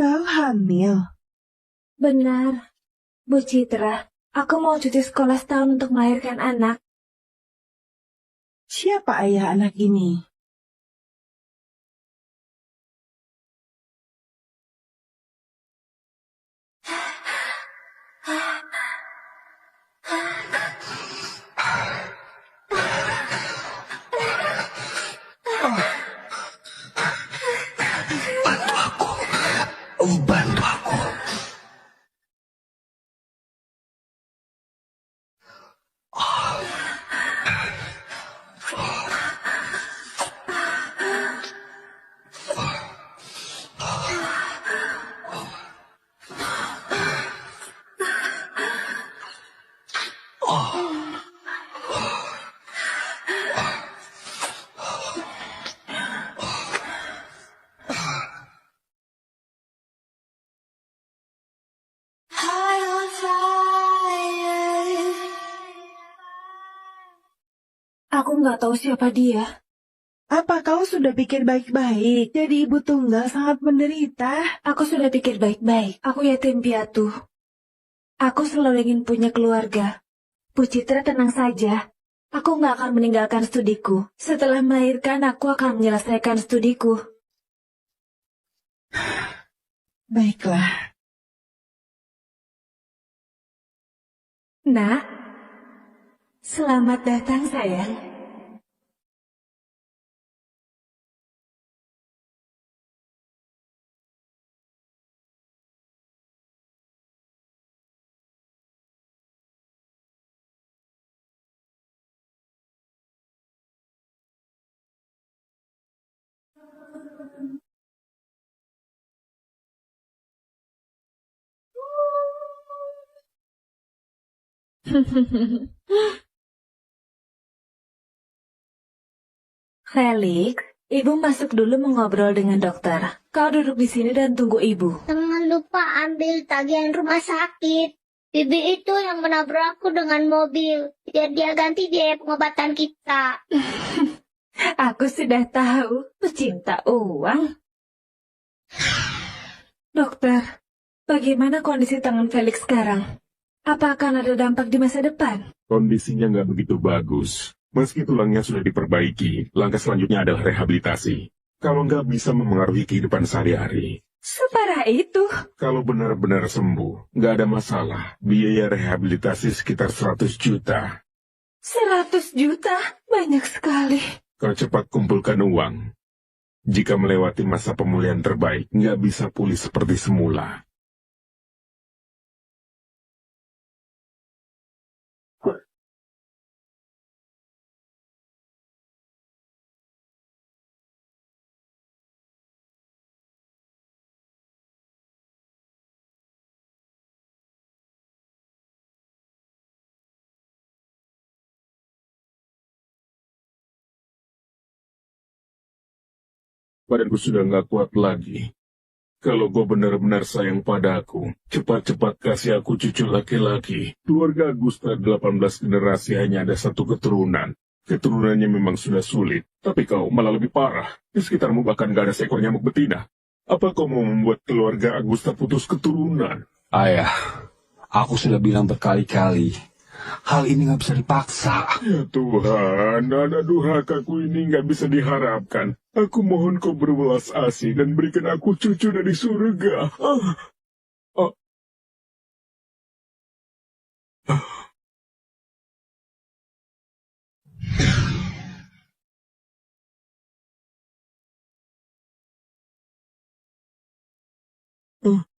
Kau hamil? Benar, Bu Citra. Aku mau cuti sekolah setahun untuk melahirkan anak. Siapa ayah anak ini? Bantu aku. Bantu aku. Aku nggak tahu siapa dia. Apa kau sudah pikir baik-baik? Jadi ibu tunggal sangat menderita. Aku sudah pikir baik-baik. Aku yatim piatu. Aku selalu ingin punya keluarga. Bu Citra tenang saja. Aku nggak akan meninggalkan studiku. Setelah melahirkan, aku akan menyelesaikan studiku. Baiklah. Nak, selamat datang sayang. Felix, ibu masuk dulu mengobrol dengan dokter. Kau duduk di sini dan tunggu ibu. Jangan lupa ambil tagihan rumah sakit. Bibi itu yang menabrakku dengan mobil. Biar dia ganti biaya pengobatan kita. Aku sudah tahu, pecinta uang. Dokter, bagaimana kondisi tangan Felix sekarang? Apa akan ada dampak di masa depan? Kondisinya nggak begitu bagus. Meski tulangnya sudah diperbaiki, langkah selanjutnya adalah rehabilitasi. Kalau nggak bisa memengaruhi kehidupan sehari-hari. Separah itu. Kalau benar-benar sembuh, nggak ada masalah. Biaya rehabilitasi sekitar 100 juta. 100 juta? Banyak sekali. Kalau cepat kumpulkan uang. Jika melewati masa pemulihan terbaik, nggak bisa pulih seperti semula. Badanku sudah nggak kuat lagi. Kalau gue benar-benar sayang padaku, cepat-cepat kasih aku cucu laki-laki. Keluarga Agusta 18 generasi hanya ada satu keturunan. Keturunannya memang sudah sulit, tapi kau malah lebih parah. Di sekitarmu bahkan gak ada seekor nyamuk betina. Apa kau mau membuat keluarga Agusta putus keturunan? Ayah, aku sudah bilang berkali-kali. Hal ini nggak bisa dipaksa. Ya Tuhan, anak durhakaku ini nggak bisa diharapkan. Aku mohon kau berwelas asih dan berikan aku cucu dari surga.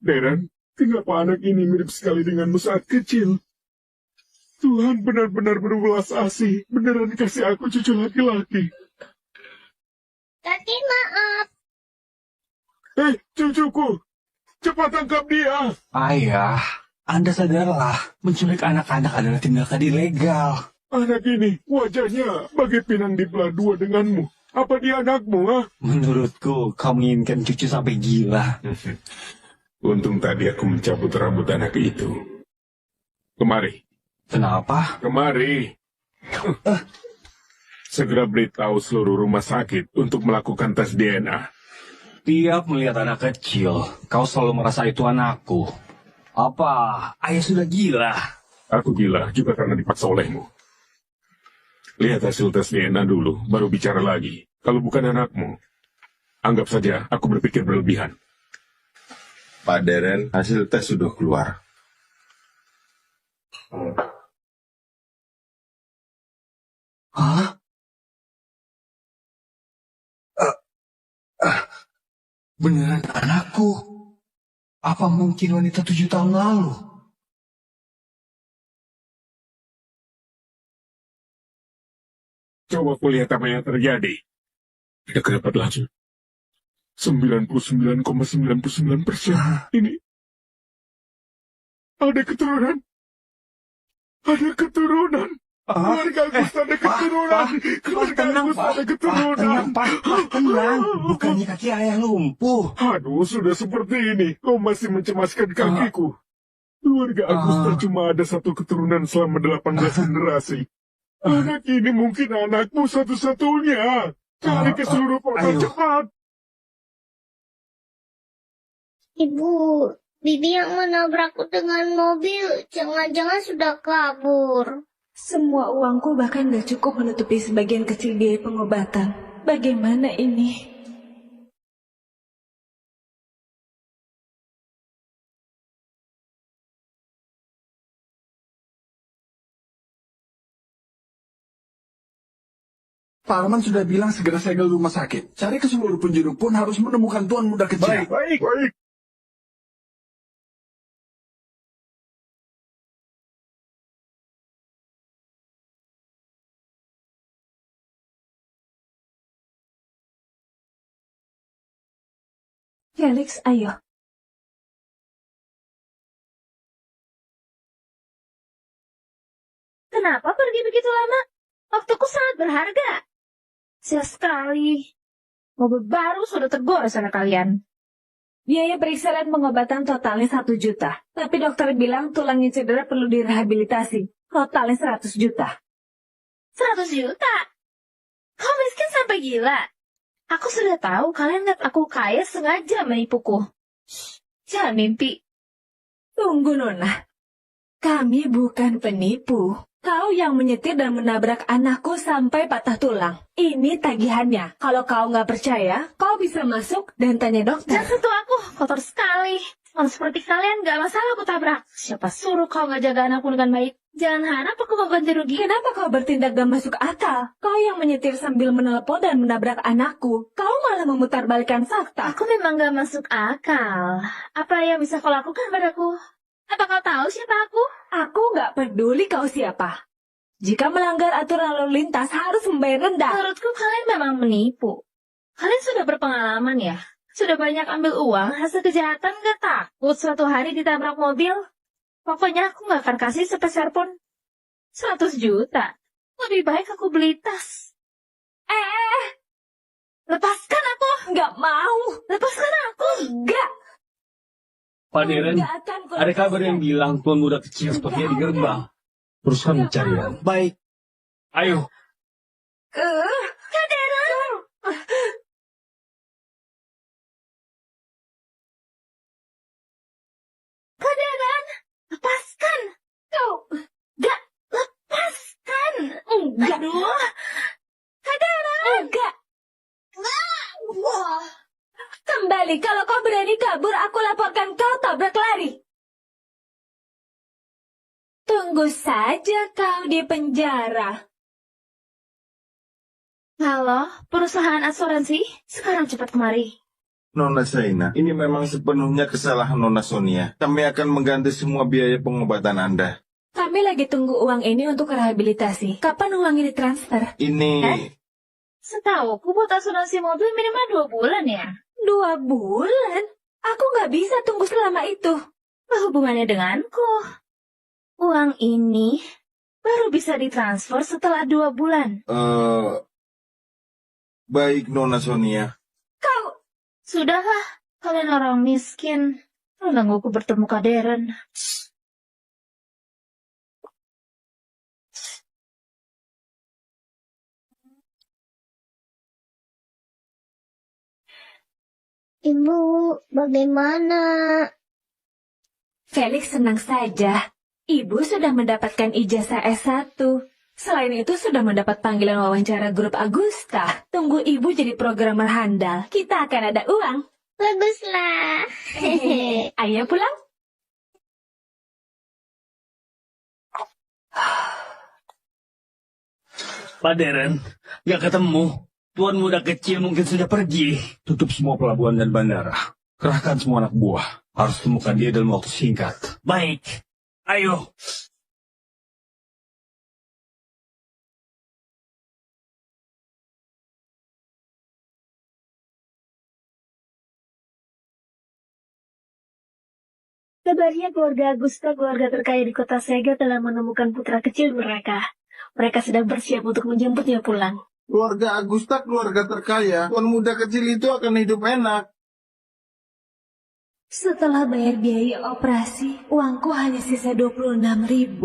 Darren, kenapa anak ini mirip sekali denganmu saat kecil? Tuhan benar-benar berwelas asih. Beneran kasih aku cucu laki-laki. Tadi maaf. Cucuku! Cepat tangkap dia! Ayah, Anda sadarlah, menculik anak-anak adalah tindakan ilegal. Anak ini, wajahnya bagai pinang dibelah dua denganmu. Apa dia anakmu, ha? Menurutku, kau menginginkan cucu sampai gila. Untung tadi aku mencabut rambut anak itu. Kemari. Kenapa? Kemari. Segera beritahu seluruh rumah sakit untuk melakukan tes DNA. Setiap melihat anak kecil, kau selalu merasa itu anakku. Apa ayah sudah gila? Aku gila juga karena dipaksa olehmu. Lihat hasil tes DNA dulu, baru bicara lagi. Kalau bukan anakmu, anggap saja aku berpikir berlebihan. Pak Deren, hasil tes sudah keluar. Hah? Beneran anakku? Apa mungkin wanita 7 tahun lalu? Coba aku lihat apa yang terjadi. Tidak dapat langsung. 99,99%. Ini ada keturunan. Ada keturunan. Keluarga Agus ada keturunan. Keluarga Agus ada keturunan. Tenang. Bukannya kaki ayah lumpuh. Aduh, sudah seperti ini. Kau masih mencemaskan kakiku. Keluarga Agus tak cuma ada satu keturunan selama 18 generasi. Anak ini mungkin anakmu satu-satunya. Cari ke seluruh kota cepat. Ibu, Bibi yang menabrakku dengan mobil, jangan-jangan sudah kabur. Semua uangku bahkan gak cukup menutupi sebagian kecil biaya pengobatan. Bagaimana ini? Pak Arman sudah bilang segera segel rumah sakit. Cari ke seluruh penjuru pun harus menemukan tuan muda kecil. Baik. Felix, ayo. Kenapa pergi begitu lama? Waktuku sangat berharga. Sia sekali. Mobil baru sudah tergores anak kalian. Biaya periksa dan pengobatan totalnya 1 juta. Tapi dokter bilang tulangnya cedera perlu direhabilitasi. Totalnya 100 juta. 100 juta? Kau miskin sampai gila. Aku sudah tahu kalian lihat aku kaya sengaja menipuku. Jangan mimpi. Tunggu, Nona. Kami bukan penipu. Kau yang menyetir dan menabrak anakku sampai patah tulang. Ini tagihannya. Kalau kau nggak percaya, kau bisa masuk dan tanya dokter. Jangan sentuh aku, kotor sekali. Orang seperti kalian gak masalah aku tabrak. Siapa suruh kau nggak jaga anakku dengan baik? Jangan harap aku mau ganti rugi. Kenapa kau bertindak gak masuk akal? Kau yang menyetir sambil menelepon dan menabrak anakku. Kau malah memutarbalikkan fakta. Aku memang gak masuk akal. Apa yang bisa kau lakukan padaku? Apa kau tahu siapa aku? Aku nggak peduli kau siapa. Jika melanggar aturan lalu lintas harus membayar denda. Menurutku kalian memang menipu. Kalian sudah berpengalaman ya? Sudah banyak ambil uang, hasil kejahatan gak takut suatu hari ditabrak mobil? Pokoknya aku gak akan kasih sepeser pun. 100 juta. Lebih baik aku beli tas. Lepaskan aku. Nggak mau. Lepaskan aku. Nggak. Pak Deren, Nggak akan ku ada kabar yang lepaskan. bilang tuan muda kecil sepertinya di gerbang. Teruskan pencarian. Baik. Ayo. Kak Deren. Kak Deren. Lepaskan. Kau. Gak. Lepaskan. Enggak. Aduh. Kak Deren. Enggak. Wah. Kembali, kalau kau berani kabur, aku laporkan kau tabrak lari. Tunggu saja kau di penjara. Halo, perusahaan asuransi? Sekarang cepat kemari. Nona Saina, ini memang sepenuhnya kesalahan Nona Sonia. Kami akan mengganti semua biaya pengobatan Anda. Kami lagi tunggu uang ini untuk rehabilitasi. Kapan uang ini transfer? Ini... Setahuku buat asuransi mobil minimal 2 bulan ya. 2 bulan? Aku nggak bisa tunggu selama itu. Apa hubungannya denganku? Uang ini baru bisa ditransfer setelah 2 bulan. Baik Nona Sonia. Kau... Sudahlah, kalian orang miskin. Menggangguku bertemu Kak Deren. Ibu, bagaimana? Felix senang saja. Ibu sudah mendapatkan ijazah S1. Selain itu sudah mendapat panggilan wawancara grup Agusta. Tunggu ibu jadi programmer handal. Kita akan ada uang. Baguslah. Ayo pulang. Pak Deren, nggak ketemu. Tuan muda kecil mungkin sudah pergi. Tutup semua pelabuhan dan bandara. Kerahkan semua anak buah. Harus temukan dia dalam waktu singkat. Baik. Ayo. Kabarnya keluarga Agusta, keluarga terkaya di kota Sega, telah menemukan putra kecil mereka. Mereka sedang bersiap untuk menjemputnya pulang. Keluarga Agusta, keluarga terkaya. Tuan muda kecil itu akan hidup enak. Setelah bayar biaya operasi, uangku hanya sisa 26.000.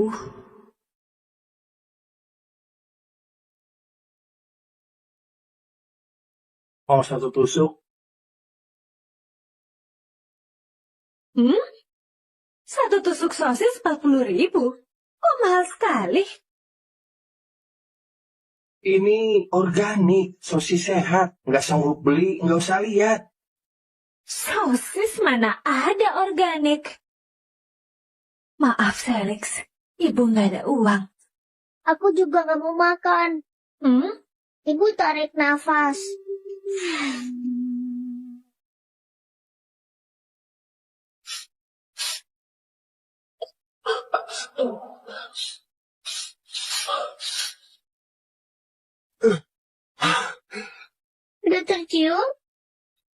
Mau satu tusuk? Satu tusuk sosis 40.000. Kok mahal sekali? Ini organik, sosis sehat. Nggak sanggup beli, nggak usah lihat. Sosis mana ada organik? Maaf, Felix. Ibu nggak ada uang. Aku juga gak mau makan. Ibu tarik nafas. Udah tercium?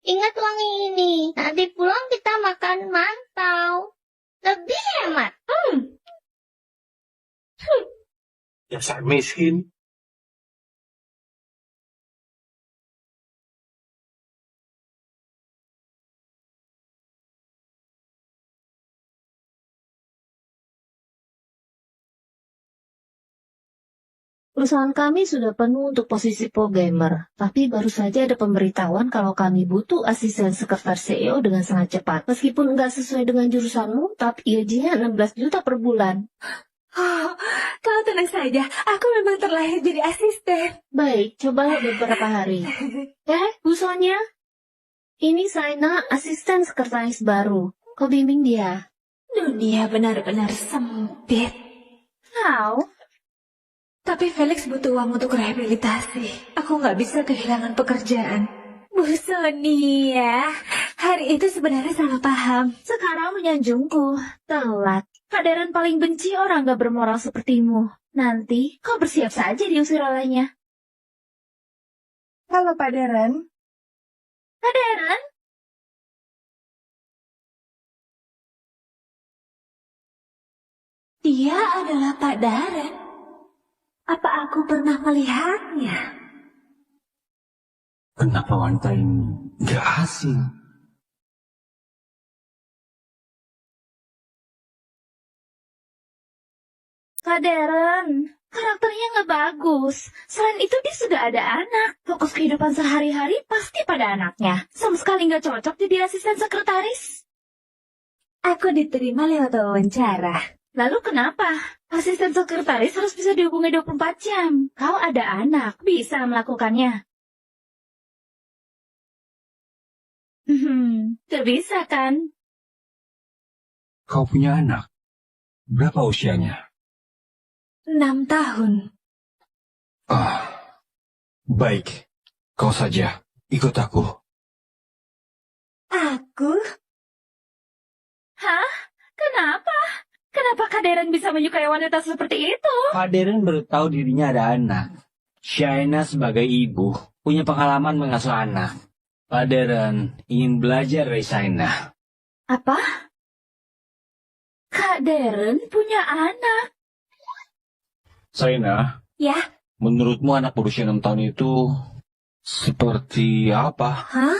Ingat wangi ini. Nanti pulang kita makan mantau. Lebih hemat. Dasar miskin. Perusahaan kami sudah penuh untuk posisi programmer, tapi baru saja ada pemberitahuan kalau kami butuh asisten sekretaris CEO dengan sangat cepat. Meskipun nggak sesuai dengan jurusanmu, tapi gajinya 16 juta per bulan. Oh, kau tenang saja. Aku memang terlahir jadi asisten. Baik, cobalah beberapa hari. Bu Sonia, ini Saina, asisten sekretaris baru. Kau bimbing dia. Dunia benar-benar sempit. How? Tapi Felix butuh uang untuk rehabilitasi. Aku nggak bisa kehilangan pekerjaan. Bu Sonia, hari itu sebenarnya salah paham. Sekarang menyanjungku. Telat. Kak Deren paling benci orang gak bermoral sepertimu. Nanti kau bersiap saja diusir olehnya. Halo Pak Deren. Kak Deren? Dia adalah Pak Daren. Apa aku pernah melihatnya? Kenapa wanita ini gak asing? Kak Deren, karakternya nggak bagus. Selain itu dia sudah ada anak. Fokus kehidupan sehari-hari pasti pada anaknya. Sama sekali nggak cocok jadi asisten sekretaris. Aku diterima lewat wawancara. Lalu kenapa? Asisten sekretaris harus bisa dihubungi 24 jam. Kau ada anak, bisa melakukannya. Gak bisa kan? Kau punya anak? Berapa usianya? 6 tahun. Baik. Kau saja. Ikut aku. Aku? Hah? Kenapa? Kenapa Kak Deren bisa menyukai wanita seperti itu? Pak Deren baru tahu dirinya ada anak. Shaina sebagai ibu punya pengalaman mengasuh anak. Pak Deren ingin belajar dari Shaina. Apa? Kak Deren punya anak? Shaina? Ya? Menurutmu anak berusia 6 tahun itu seperti apa? Hah?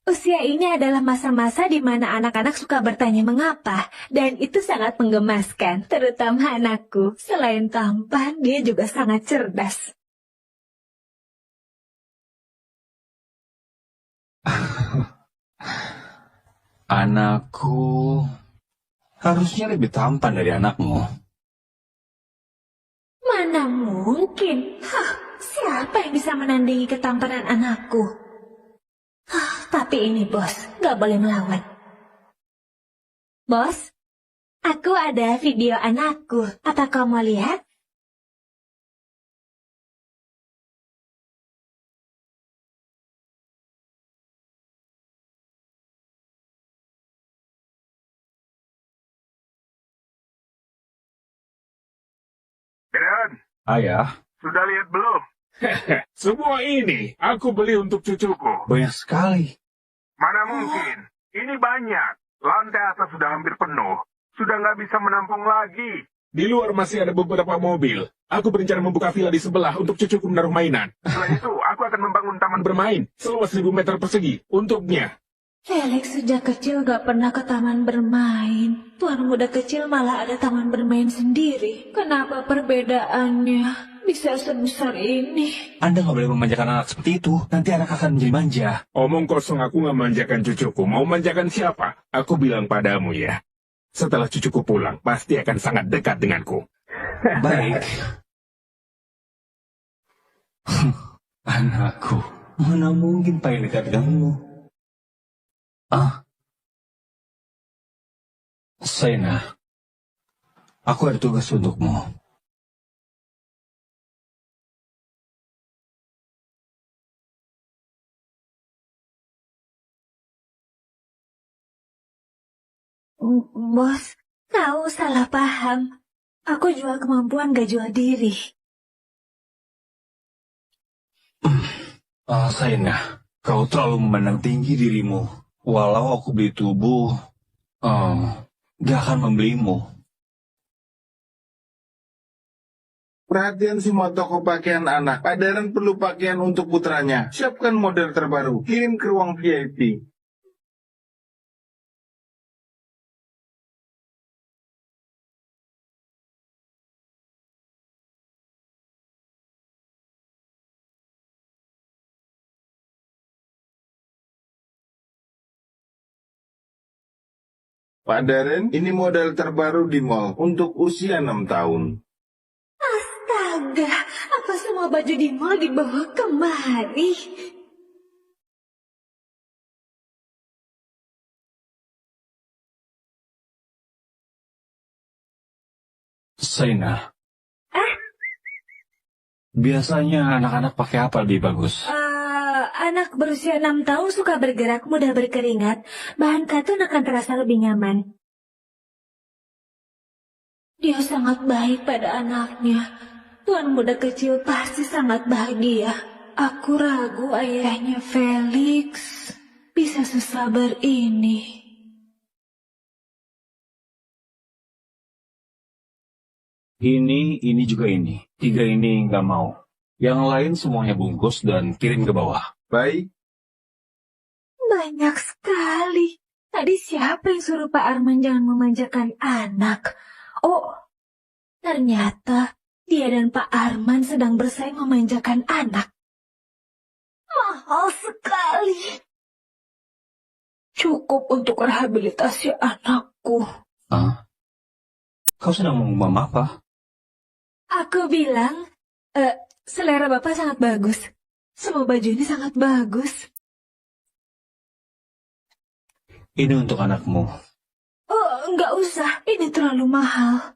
Usia ini adalah masa-masa di mana anak-anak suka bertanya mengapa, dan itu sangat menggemaskan, terutama anakku. Selain tampan, dia juga sangat cerdas. Anakku harusnya lebih tampan dari anakmu. Mana mungkin? Siapa yang bisa menandingi ketampanan anakku? Tapi ini bos, gak boleh melawan. Bos, aku ada video anakku. Apa kau mau lihat? Dan, Ayah, sudah lihat belum? Semua ini aku beli untuk cucuku. banyak sekali. Mana mungkin? Ini banyak. Lantai atas sudah hampir penuh. Sudah nggak bisa menampung lagi. Di luar masih ada beberapa mobil. Aku berencana membuka villa di sebelah untuk cucuku menaruh mainan. Setelah itu, aku akan membangun taman bermain seluas 1000 meter persegi untuknya. Felix sejak kecil gak pernah ke taman bermain. Tuan muda kecil malah ada taman bermain sendiri. Kenapa perbedaannya bisa sebesar ini? Anda nggak boleh memanjakan anak seperti itu. Nanti anak akan menjadi manja. Omong kosong, aku nggak manjakan cucuku. Mau manjakan siapa? Aku bilang padamu ya. Setelah cucuku pulang, pasti akan sangat dekat denganku. Baik. Anakku, mana mungkin paling dekat denganmu? Saina, aku ada tugas untukmu. Bos, kau salah paham. Aku jual kemampuan gak jual diri. Saina, kau terlalu memandang tinggi dirimu. Walau aku beli tubuh, gak akan membelimu. Perhatian semua toko pakaian anak. Pak Darren perlu pakaian untuk putranya. Siapkan model terbaru. Kirim ke ruang VIP. Pak Darren, ini model terbaru di mall untuk usia 6 tahun. Astaga, apa semua baju di mall dibawa kemari? Saina, biasanya anak-anak pakai apa lebih bagus? Anak berusia 6 tahun suka bergerak, mudah berkeringat. Bahan katun akan terasa lebih nyaman. Dia sangat baik pada anaknya. Tuan muda kecil pasti sangat bahagia. Aku ragu ayahnya Felix bisa sesabar ini. Ini juga ini. 3 ini nggak mau. Yang lain semuanya bungkus dan kirim ke bawah. Baik. Banyak sekali. Tadi siapa yang suruh Pak Arman jangan memanjakan anak? Oh, ternyata dia dan Pak Arman sedang bersaing memanjakan anak. Mahal sekali. Cukup untuk rehabilitasi anakku. Kau sedang mengumum apa? Aku bilang, selera Bapak sangat bagus. Semua baju ini sangat bagus. Ini untuk anakmu. Oh, enggak usah. Ini terlalu mahal.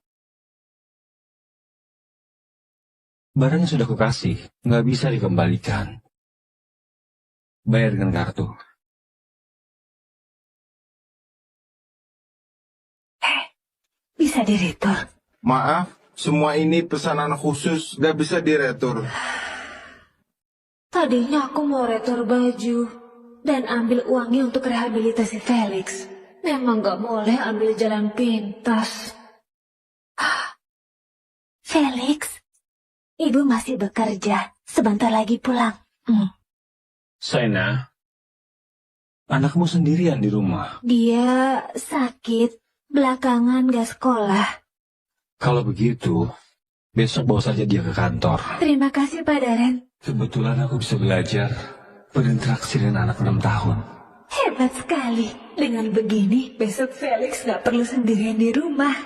Barangnya sudah kukasih. Nggak bisa dikembalikan. Bayar dengan kartu. Bisa diretur. Maaf, semua ini pesanan khusus, gak bisa diretur. Tadinya aku mau retur baju dan ambil uangnya untuk rehabilitasi Felix. Memang gak boleh ambil jalan pintas. Felix, ibu masih bekerja. Sebentar lagi pulang. Saina, anakmu sendirian di rumah. Dia sakit. Belakangan gak sekolah. Kalau begitu, besok bawa saja dia ke kantor. Terima kasih Pak Darren. Kebetulan aku bisa belajar berinteraksi dengan anak 6 tahun. Hebat sekali. Dengan begini, besok Felix nggak perlu sendirian di rumah.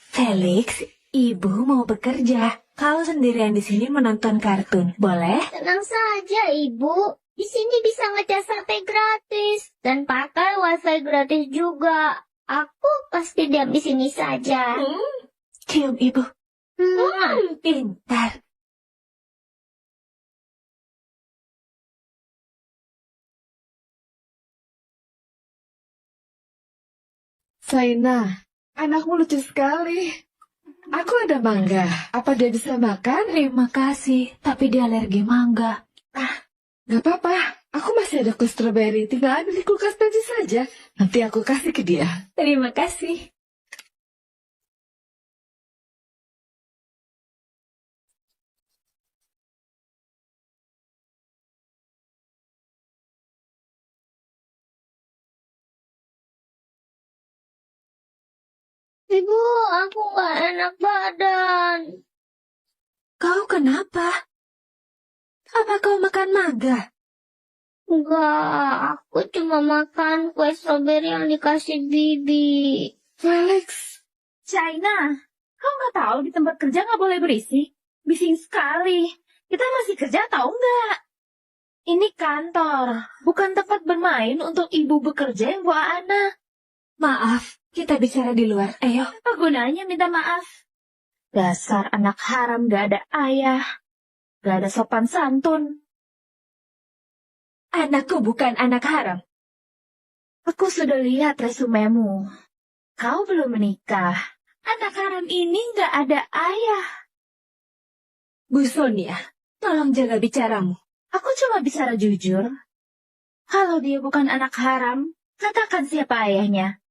Felix, ibu mau bekerja. Kau sendirian di sini menonton kartun, boleh? Tenang saja, Ibu. Di sini bisa ngecas HP gratis dan pakai wifi gratis juga. Aku pasti diam di sini saja. Cium ibu. Pintar. Saina, anakmu lucu sekali. Aku ada mangga. Apa dia bisa makan? Terima kasih, tapi dia alergi mangga. Gak apa-apa. Aku masih ada kue stroberi. Tinggal ambil di kulkas tadi saja. Nanti aku kasih ke dia. Terima kasih. Ibu, aku gak enak badan. Kau kenapa? Apa kau makan mangga? Enggak, aku cuma makan kue stroberi yang dikasih Bibi. Felix. China, kau nggak tahu di tempat kerja nggak boleh berisik? Bising sekali. Kita masih kerja tahu nggak? Ini kantor, bukan tempat bermain untuk ibu bekerja yang bawa anak. Maaf, kita bicara di luar. Ayo. Apa gunanya minta maaf? Dasar anak haram gak ada ayah. Gak ada sopan santun. Anakku bukan anak haram. Aku sudah lihat resumemu. Kau belum menikah. Anak haram ini gak ada ayah. Bu Sonia, tolong jaga bicaramu. Aku cuma bicara jujur. Kalau dia bukan anak haram, katakan siapa ayahnya.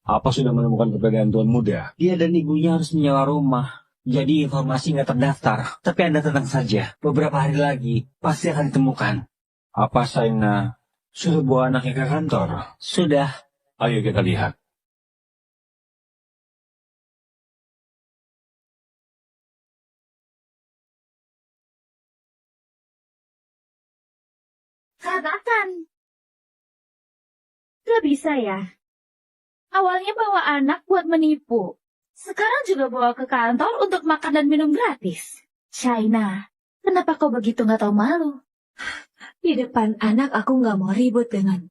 Apa sudah menemukan keberadaan Tuan Muda? Dia dan ibunya harus menyewa rumah. Jadi informasi nggak terdaftar. Tapi Anda tenang saja. Beberapa hari lagi pasti akan ditemukan. Apa Saina sudah bawa anaknya ke kantor? Sudah. Ayo kita lihat. Katakan. Gak bisa ya? Awalnya bawa anak buat menipu. Sekarang juga bawa ke kantor untuk makan dan minum gratis. China, kenapa kau begitu gak tahu malu? Di depan anak aku nggak mau ribut dengan.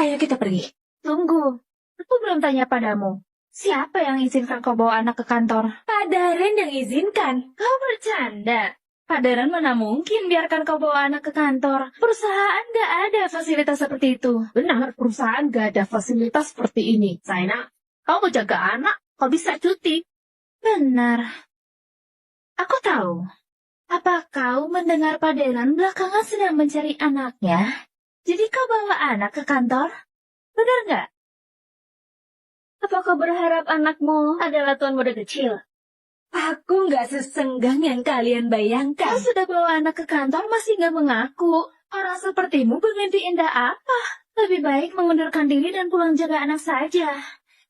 Ayo kita pergi. Tunggu, aku belum tanya padamu. Siapa yang izinkan kau bawa anak ke kantor? Pak Daren yang izinkan. Kau bercanda. Pak Daren mana mungkin biarkan kau bawa anak ke kantor. Perusahaan gak ada fasilitas seperti itu. Benar, perusahaan gak ada fasilitas seperti ini. Saina, kau mau jaga anak, kau bisa cuti. Benar. Aku tahu. Apa kau mendengar Pak Daren belakangan sedang mencari anaknya? Jadi kau bawa anak ke kantor? Benar nggak? Apa kau berharap anakmu adalah tuan muda kecil? Aku nggak sesenggang yang kalian bayangkan. Kau sudah bawa anak ke kantor masih nggak mengaku. Orang sepertimu bermimpi indah apa? Lebih baik mengundurkan diri dan pulang jaga anak saja.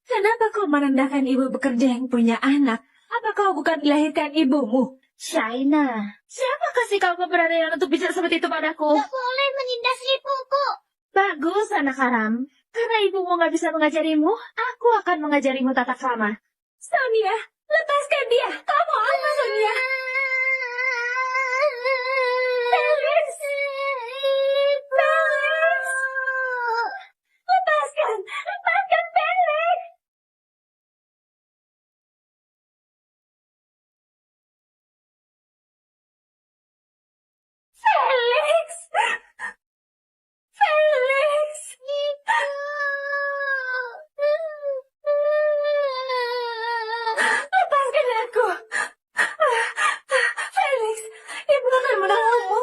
Kenapa kau merendahkan ibu bekerja yang punya anak? Apa kau bukan dilahirkan ibumu? Shaina, siapa kasih kau keberanian untuk bicara seperti itu padaku? Gak boleh menindas ibuku. Bagus, anak haram. Karena ibumu nggak bisa mengajarimu, aku akan mengajarimu tata krama. Sonia, lepaskan dia. Kau mau apa, Sonia? Felix! Felix! Lepaskan! Lepaskan Felix! Felix! Felix! Lepaskan aku! Felix, ibu akan menolongmu.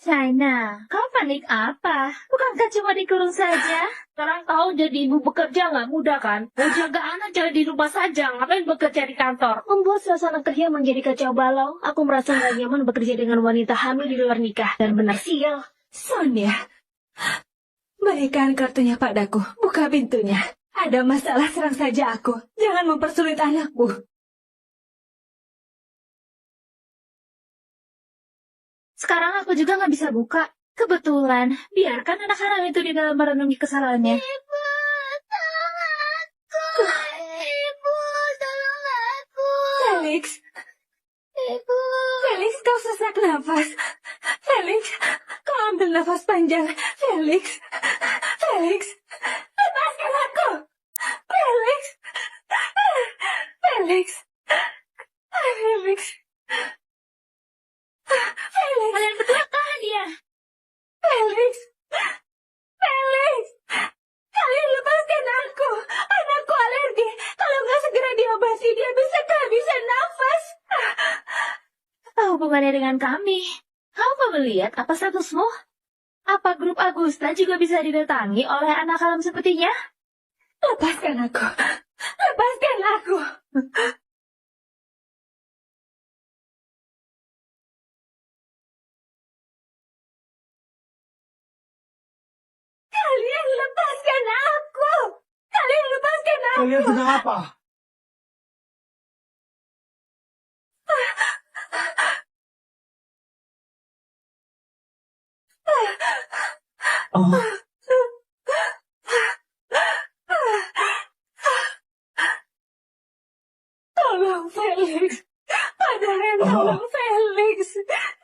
China, kau panik apa? Bukankah cuma dikurung saja? Sekarang tahu jadi ibu bekerja nggak mudah kan? Mau jaga anak jangan di rumah saja, ngapain bekerja di kantor? Membuat suasana kerja menjadi kacau balau. Aku merasa nggak nyaman bekerja dengan wanita hamil di luar nikah. Dan benar sial, Sonia, berikan kartunya padaku. Buka pintunya. Ada masalah serang saja aku. Jangan mempersulit anakku. Sekarang aku juga nggak bisa buka. Kebetulan, biarkan anak haram itu di dalam merenungi kesalahannya. Ibu, tolong aku. Ibu, tolong aku. Felix, Ibu. Felix, kau sesak nafas. Felix, kau ambil nafas panjang. Felix, Felix, lepaskan aku. Felix, Felix, Felix, Felix, Kalian berdua tahan dia. Felix, Felix, kalian lepaskan aku. Anakku alergi. Kalau nggak segera diobati, dia bisa kehabisan nafas. Apa hubungannya dengan kami? Kau mau melihat apa statusmu? Apa grup Agusta juga bisa didatangi oleh anak haram sepertinya? Lepaskan aku. Lepaskan aku. Kalian lepaskan aku. Kalian lepaskan aku. Kalian sedang apa? Oh, Tolong Felix. Padaran, tolong Felix.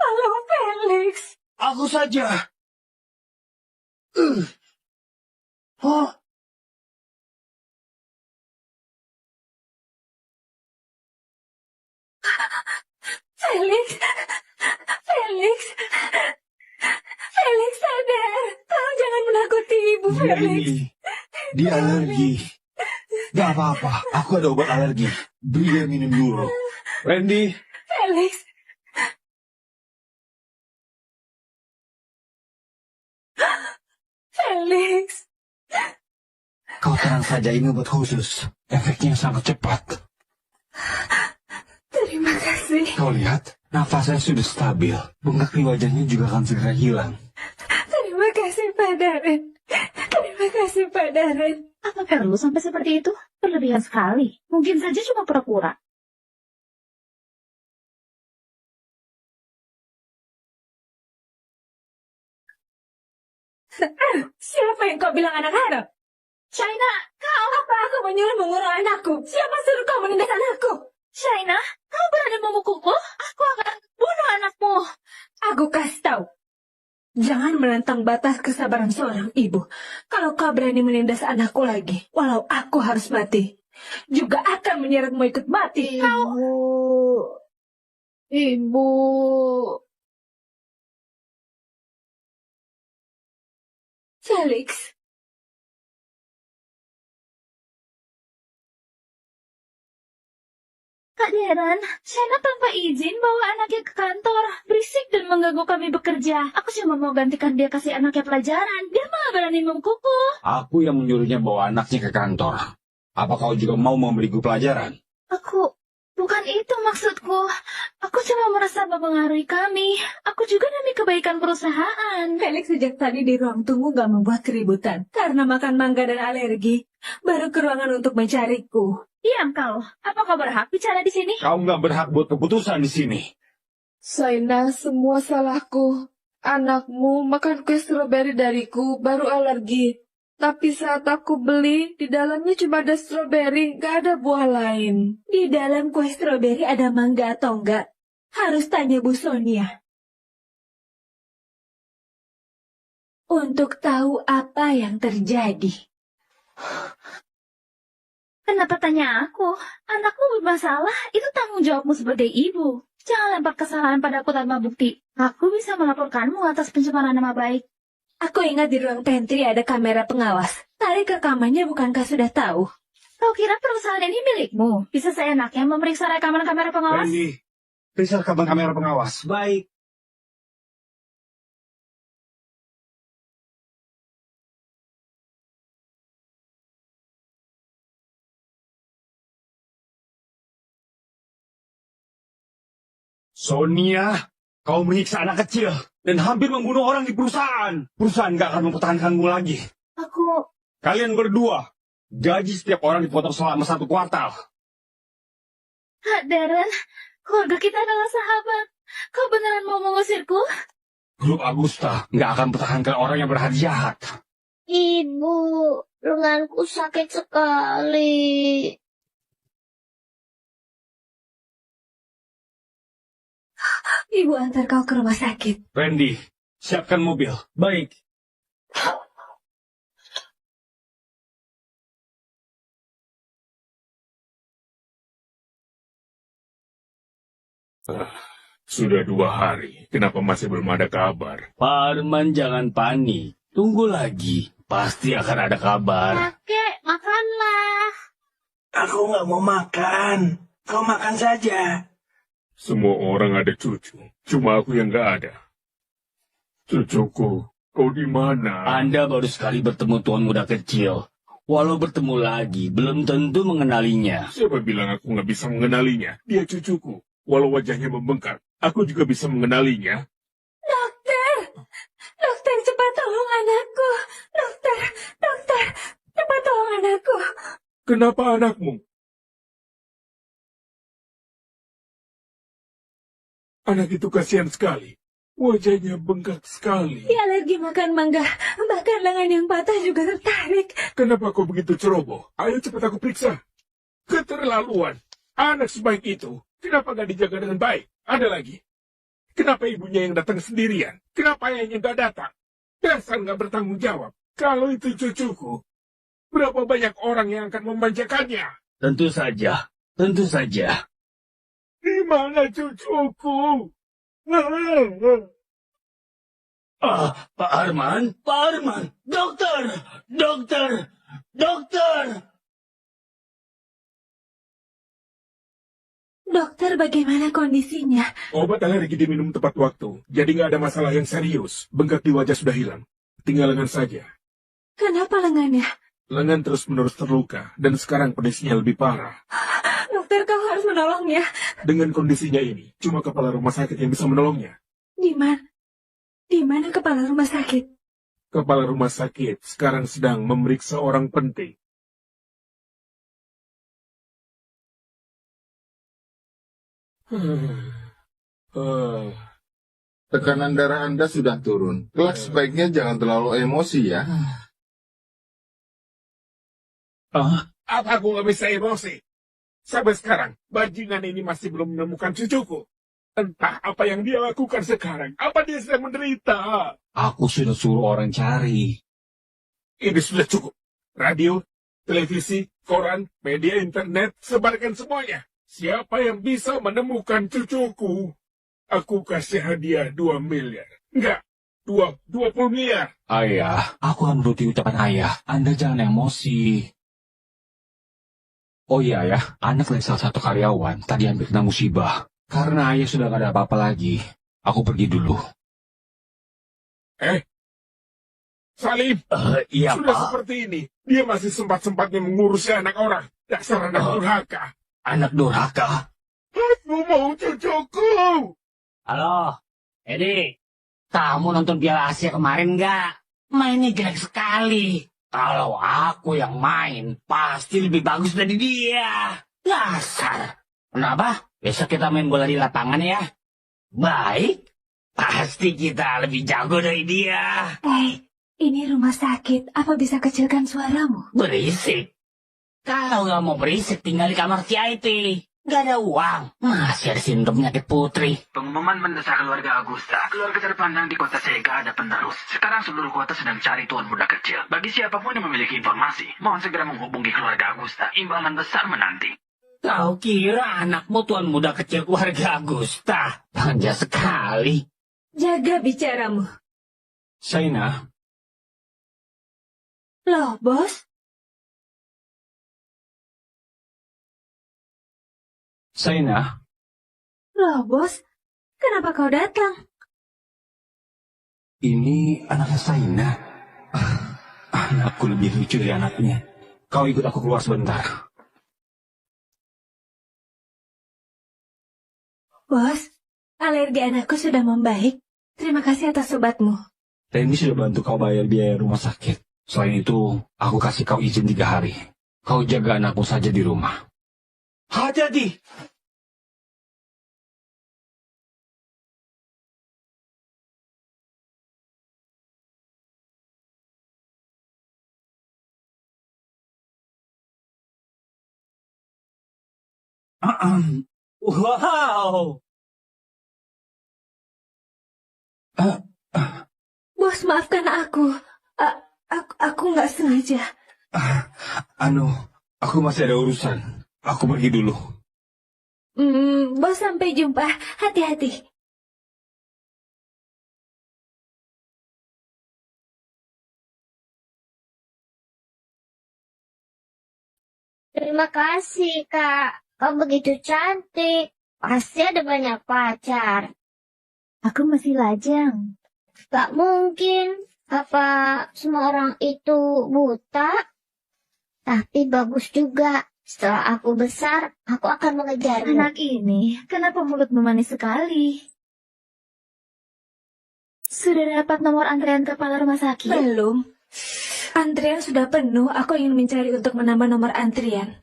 Tolong Felix. aku saja. Oh, Felix. Felix. Felix sadar. Tolong jangan menakuti ibu dia Felix. ini. Dia alergi. Gak apa-apa, aku ada obat alergi. Beri dia minum dulu. Randy, Felix. Felix. kau tenang saja, ini obat khusus. Efeknya sangat cepat. Terima kasih. Kau lihat, nafasnya sudah stabil. Bengkak di wajahnya juga akan segera hilang. Terima kasih Pak Darren. Terima kasih Pak Darren. Apa perlu sampai seperti itu? Berlebihan sekali. Mungkin saja cuma pura-pura. Siapa yang kau bilang anak haram? China, kau! Apa aku menyuruh mengurung anakku? Siapa suruh kau menindas anakku? China, kau berani memukulku? Aku akan bunuh anakmu. Aku kasih tahu. Jangan menentang batas kesabaran seorang ibu. Kalau kau berani menindas anakku lagi, walau aku harus mati, juga akan menyeretmu ikut mati. Ibu. Ibu. Felix, Kak Darren, China tanpa izin bawa anaknya ke kantor. Berisik dan mengganggu kami bekerja. Aku cuma mau gantikan dia kasih anaknya pelajaran. Dia malah berani memukulku. Aku yang menyuruhnya bawa anaknya ke kantor. Apa kau juga mau memberiku pelajaran? Bukan itu maksudku. Aku cuma merasa mempengaruhi kami. Aku juga demi kebaikan perusahaan. Felix sejak tadi di ruang tunggu gak membuat keributan. Karena makan mangga dan alergi, baru ke ruangan untuk mencariku. Diam kau. Apa kau berhak bicara di sini? Kau nggak berhak buat keputusan di sini. Saina, semua salahku. Anakmu makan kue stroberi dariku, baru alergi. Tapi saat aku beli, di dalamnya cuma ada stroberi, gak ada buah lain. Di dalam kue stroberi ada mangga atau enggak? Harus tanya Bu Sonia. Untuk tahu apa yang terjadi. Kenapa tanya aku? Anakmu bermasalah, itu tanggung jawabmu sebagai ibu. Jangan lempar kesalahan padaku tanpa bukti. Aku bisa melaporkanmu atas pencemaran nama baik. Aku ingat di ruang pantry ada kamera pengawas. Tarik rekamannya bukankah sudah tahu? Kau kira perusahaan ini milikmu? Bisa seenaknya memeriksa rekaman kamera pengawas? Randy, periksa rekaman kamera pengawas. Baik. Sonia, kau menyiksa anak kecil. dan hampir membunuh orang di perusahaan. Perusahaan nggak akan mempertahankanmu lagi. Aku... Kalian berdua, gaji setiap orang dipotong selama 1 kuartal. Darren, keluarga kita adalah sahabat. Kau beneran mau mengusirku? Grup Agusta nggak akan mempertahankan orang yang berhati jahat. Ibu, lenganku sakit sekali. Ibu antar kau ke rumah sakit. Randy, siapkan mobil. Baik. Sudah 2 hari, kenapa masih belum ada kabar? Pak Arman jangan panik. Tunggu lagi. Pasti akan ada kabar. Kakek, makanlah. Aku nggak mau makan. Kau makan saja. Semua orang ada cucu, cuma aku yang nggak ada. Cucuku, kau di mana? Anda baru sekali bertemu tuan muda kecil. Walau bertemu lagi, belum tentu mengenalinya. Siapa bilang aku nggak bisa mengenalinya? Dia cucuku. Walau wajahnya membengkak, aku juga bisa mengenalinya. Dokter, cepat tolong anakku. Dokter, cepat tolong anakku. Kenapa anakmu? Anak itu kasihan sekali. Wajahnya bengkak sekali. Dia alergi makan mangga. Bahkan lengan yang patah juga tertarik. Kenapa kau begitu ceroboh? Ayo cepat aku periksa. Keterlaluan. Anak sebaik itu. Kenapa gak dijaga dengan baik? Ada lagi. Kenapa ibunya yang datang sendirian? Kenapa ayahnya gak datang? Dasar gak bertanggung jawab. Kalau itu cucuku, berapa banyak orang yang akan memanjakannya? Tentu saja. Tentu saja. Di mana cucuku? Pak Arman, Pak Arman, dokter, dokter, dokter. Dokter, bagaimana kondisinya? Obat alergi diminum tepat waktu, jadi nggak ada masalah yang serius. Bengkak di wajah sudah hilang. Tinggal lengan saja. Kenapa lengannya? Lengan terus-menerus terluka, dan sekarang kondisinya lebih parah. Dokter, kau harus menolongnya. Dengan kondisinya ini, cuma kepala rumah sakit yang bisa menolongnya. Di mana kepala rumah sakit? Kepala rumah sakit sekarang sedang memeriksa orang penting. Tekanan darah Anda sudah turun. Kelak sebaiknya jangan terlalu emosi ya. Apa aku nggak bisa emosi? Sampai sekarang, bajingan ini masih belum menemukan cucuku. Entah apa yang dia lakukan sekarang. Apa dia sedang menderita? Aku sudah suruh orang cari. Ini sudah cukup. Radio, televisi, koran, media internet, sebarkan semuanya. Siapa yang bisa menemukan cucuku? Aku kasih hadiah 2 miliar. Enggak, 20 miliar. Ayah, aku akan menuruti ucapan ayah. Anda jangan emosi. Oh iya ya, anak dari salah satu karyawan tadi hampir kena musibah. Karena ayah sudah gak ada apa-apa lagi. Aku pergi dulu. Salim, Iya sudah Pak. seperti ini. Dia masih sempat-sempatnya mengurusi anak orang. Dasar anak durhaka. Anak durhaka. Aku mau cucuku. Halo, Edi. Kamu nonton Piala Asia kemarin nggak? Mainnya jelek sekali. Kalau aku yang main, pasti lebih bagus dari dia. Dasar. Kenapa? Besok kita main bola di lapangan ya. Baik. Pasti kita lebih jago dari dia. Ini rumah sakit. Apa bisa kecilkan suaramu? Berisik. Kalau nggak mau berisik, tinggal di kamar VIP. Nggak ada uang. Masih ada sindrom penyakit putri. Pengumuman mendesak keluarga Agusta. Keluarga terpandang di kota Sega ada penerus. Sekarang seluruh kota sedang cari tuan muda kecil. Bagi siapapun yang memiliki informasi, mohon segera menghubungi keluarga Agusta. Imbalan besar menanti. Kau kira anakmu tuan muda kecil keluarga Agusta? Manja sekali. Jaga bicaramu. Shaina, Loh, bos? Shaina, Loh, bos? Kenapa kau datang? ini anaknya Shaina. Anakku lebih lucu dari anaknya. Kau ikut aku keluar sebentar. Bos, alergi anakku sudah membaik. Terima kasih atas obatmu. Randy sudah bantu kau bayar biaya rumah sakit. Selain itu, aku kasih kau izin 3 hari. Kau jaga anakmu saja di rumah. Hati-hati! Wow! Bos, maafkan aku. Aku nggak sengaja. Aku masih ada urusan. Aku pergi dulu. Bos, sampai jumpa. Hati-hati. Terima kasih, Kak. Kau begitu cantik. Pasti ada banyak pacar. Aku masih lajang. Gak mungkin. Apa semua orang itu buta? Tapi bagus juga. Setelah aku besar, aku akan mengejarnya. Anak ini, kenapa mulutmu manis sekali? Sudah dapat nomor antrean kepala rumah sakit? Belum. Antrian sudah penuh. Aku ingin mencari untuk menambah nomor antrian.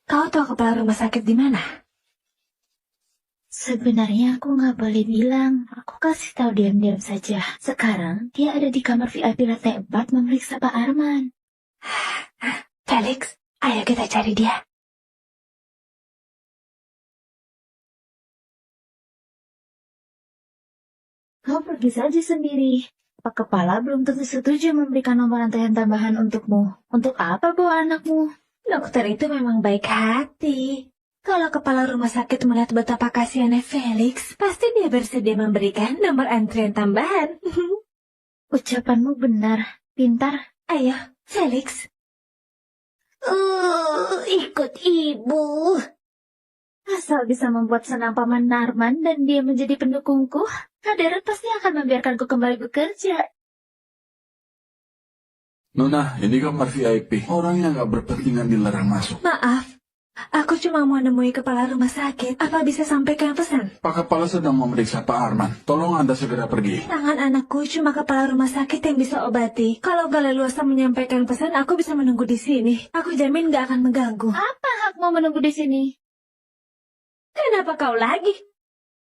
Kau tahu kepala rumah sakit di mana? Sebenarnya aku nggak boleh bilang. Aku kasih tahu diam-diam saja. Sekarang dia ada di kamar VIP lantai 4 memeriksa Pak Arman. Felix, ayo kita cari dia. Kau pergi saja sendiri. Pak Kepala belum tentu setuju memberikan nomor antrean tambahan untukmu. Untuk apa bawa anakmu? Dokter itu memang baik hati. Kalau kepala rumah sakit melihat betapa kasihannya Felix, pasti dia bersedia memberikan nomor antrian tambahan. Ucapanmu benar, pintar. Ayo, Felix. Ikut ibu. Asal bisa membuat senang Paman Arman dan dia menjadi pendukungku, Kak Darren pasti akan membiarkanku kembali bekerja. Nona, ini kamar VIP. Orang yang nggak berkepentingan dilarang masuk. Maaf, aku cuma mau nemui kepala rumah sakit. Apa bisa sampaikan pesan? Pak Kepala sedang memeriksa Pak Arman. Tolong Anda segera pergi. Tangan anakku cuma kepala rumah sakit yang bisa obati. Kalau gak leluasa menyampaikan pesan, aku bisa menunggu di sini. Aku jamin gak akan mengganggu. Apa hakmu menunggu di sini? Kenapa kau lagi?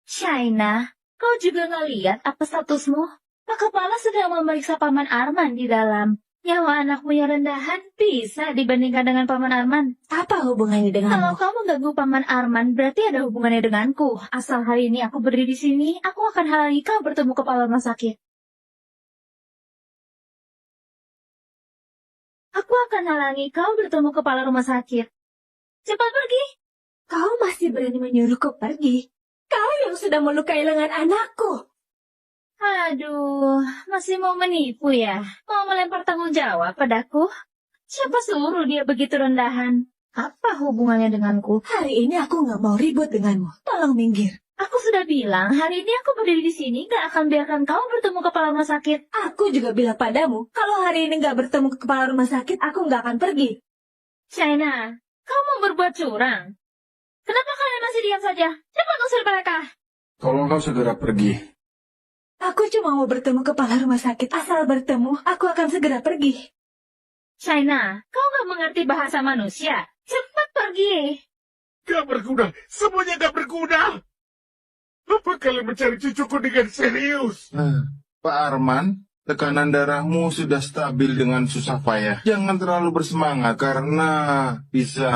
Shaina, kau juga ngeliat apa statusmu? Pak Kepala sedang memeriksa Paman Arman di dalam. Nyawa anakmu yang rendahan bisa dibandingkan dengan Paman Arman. Apa hubungannya Kalau denganmu? kamu mengganggu Paman Arman, berarti ada hubungannya denganku. Asal hari ini aku berdiri di sini, aku akan halangi kau bertemu kepala rumah sakit. Aku akan halangi kau bertemu kepala rumah sakit. Cepat pergi. Kau masih berani menyuruhku pergi? Kau yang sudah melukai lengan anakku. Aduh, masih mau menipu ya? Mau melempar tanggung jawab padaku? Siapa suruh dia begitu rendahan? Apa hubungannya denganku? Hari ini aku nggak mau ribut denganmu. Tolong minggir. Aku sudah bilang, hari ini aku berdiri di sini gak akan biarkan kau bertemu kepala rumah sakit. Aku juga bilang padamu, kalau hari ini nggak bertemu ke kepala rumah sakit, aku nggak akan pergi. Shaina, kau mau berbuat curang? Kenapa kalian masih diam saja? Cepat usir mereka. Tolong kau segera pergi. Aku cuma mau bertemu kepala rumah sakit. Asal bertemu, aku akan segera pergi. Shaina, kau gak mengerti bahasa manusia. Cepat pergi. Gak berguna. Semuanya gak berguna. Apa kalian mencari cucuku dengan serius? Pak Arman, tekanan darahmu sudah stabil dengan susah payah. Jangan terlalu bersemangat karena bisa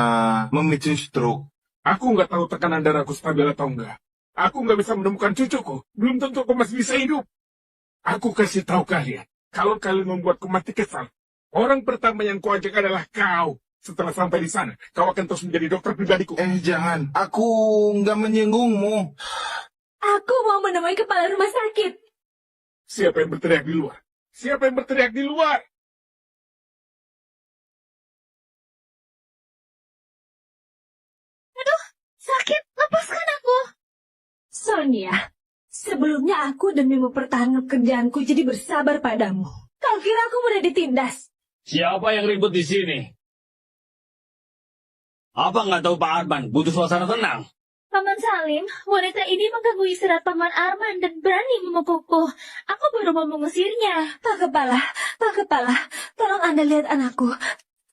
memicu stroke. Aku nggak tahu tekanan darahku stabil atau enggak. Aku nggak bisa menemukan cucuku. Belum tentu aku masih bisa hidup. Aku kasih tahu kalian. Kalau kalian membuatku mati kesal, orang pertama yang kuajak adalah kau. Setelah sampai di sana, kau akan terus menjadi dokter pribadiku. Jangan. Aku nggak menyinggungmu. Aku mau menemui kepala rumah sakit. Siapa yang berteriak di luar? Siapa yang berteriak di luar? Sakit, lepaskan aku. Sonia, sebelumnya aku demi mempertahankan kerjaanku jadi bersabar padamu. Kau kira aku mudah ditindas? Siapa yang ribut di sini? Apa nggak tahu Pak Arman butuh suasana tenang? Paman Salim, wanita ini mengganggu istirahat Paman Arman dan berani memukulku. Aku baru mau mengusirnya. Pak Kepala, tolong Anda lihat anakku.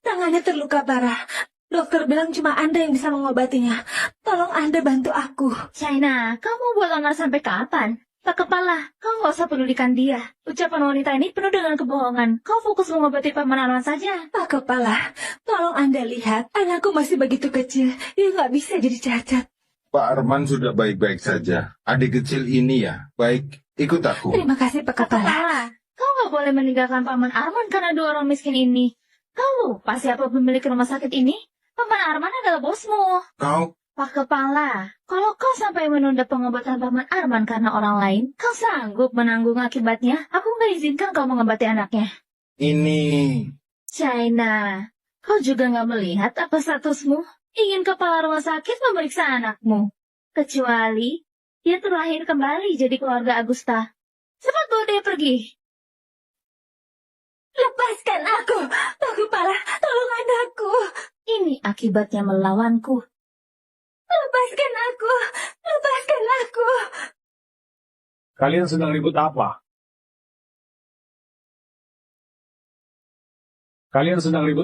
Tangannya terluka parah. Dokter bilang cuma Anda yang bisa mengobatinya. Tolong Anda bantu aku. Shaina, kamu buat onar sampai kapan? Pak Kepala, kau nggak usah pedulikan dia. Ucapan wanita ini penuh dengan kebohongan. Kau fokus mengobati Paman Arman saja. Pak Kepala, tolong Anda lihat. Anakku masih begitu kecil. Dia nggak bisa jadi cacat. Pak Arman sudah baik-baik saja. Adik kecil ini ya. Baik, ikut aku. Terima kasih Pak Kepala. Kau nggak boleh meninggalkan Paman Arman karena dua orang miskin ini. Kau lupa siapa pemilik rumah sakit ini? Paman Arman adalah bosmu. Kau? Pak Kepala, kalau kau sampai menunda pengobatan Paman Arman karena orang lain, kau sanggup menanggung akibatnya? Aku nggak izinkan kau mengobati anaknya. Ini... Shaina, kau juga nggak melihat apa statusmu? Ingin kepala rumah sakit memeriksa anakmu. Kecuali dia terlahir kembali jadi keluarga Agusta. Cepat bawa dia pergi. Lepaskan aku, Pak Kepala, tolong anakku. Ini akibatnya melawanku. Lepaskan aku. Kalian sedang ribut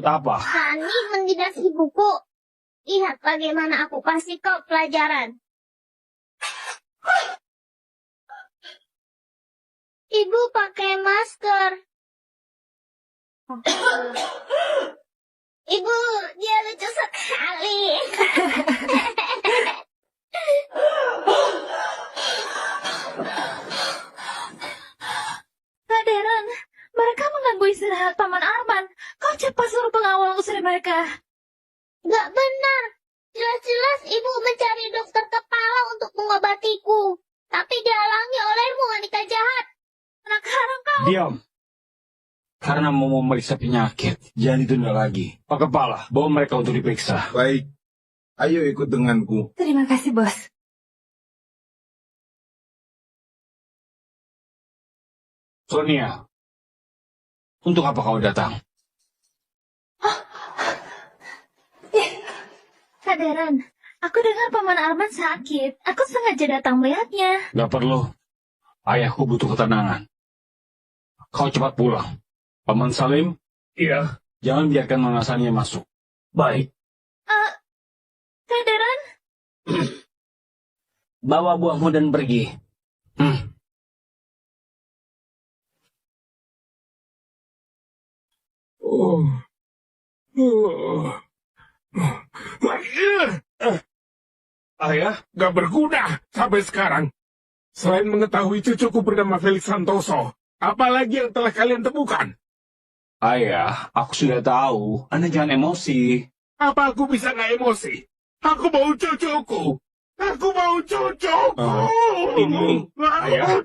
apa? Hani mendidas ibuku. Lihat bagaimana aku kasih kau pelajaran. Ibu pakai masker. Ibu, dia lucu sekali. Kak Deren, mereka mengganggu istirahat Paman Arman. Kau cepat suruh pengawal usir mereka. Gak benar. Jelas-jelas ibu mencari dokter kepala untuk mengobatiku. Tapi dihalangi olehmu, wanita jahat. Anak haram kau. Diam. Karena mau memeriksa penyakit, jangan ditunda lagi. Pak Kepala, bawa mereka untuk diperiksa. Baik. Ayo ikut denganku. Terima kasih, Bos. Sonia, untuk apa kau datang? Kak Deren, aku dengar Paman Arman sakit. Aku sengaja datang melihatnya. Gak perlu. Ayahku butuh ketenangan. Kau cepat pulang. Paman Salim? Iya. Jangan biarkan Nona Sania masuk. Baik. Kak Deren? Bawa buahmu dan pergi. Ayah, gak berguna sampai sekarang. Selain mengetahui cucuku bernama Felix Santoso, apalagi yang telah kalian temukan? Ayah, aku sudah tahu. Anda jangan emosi. Apa aku bisa gak emosi? Aku mau cucuku. Aku mau cucuku. Ini, ayah,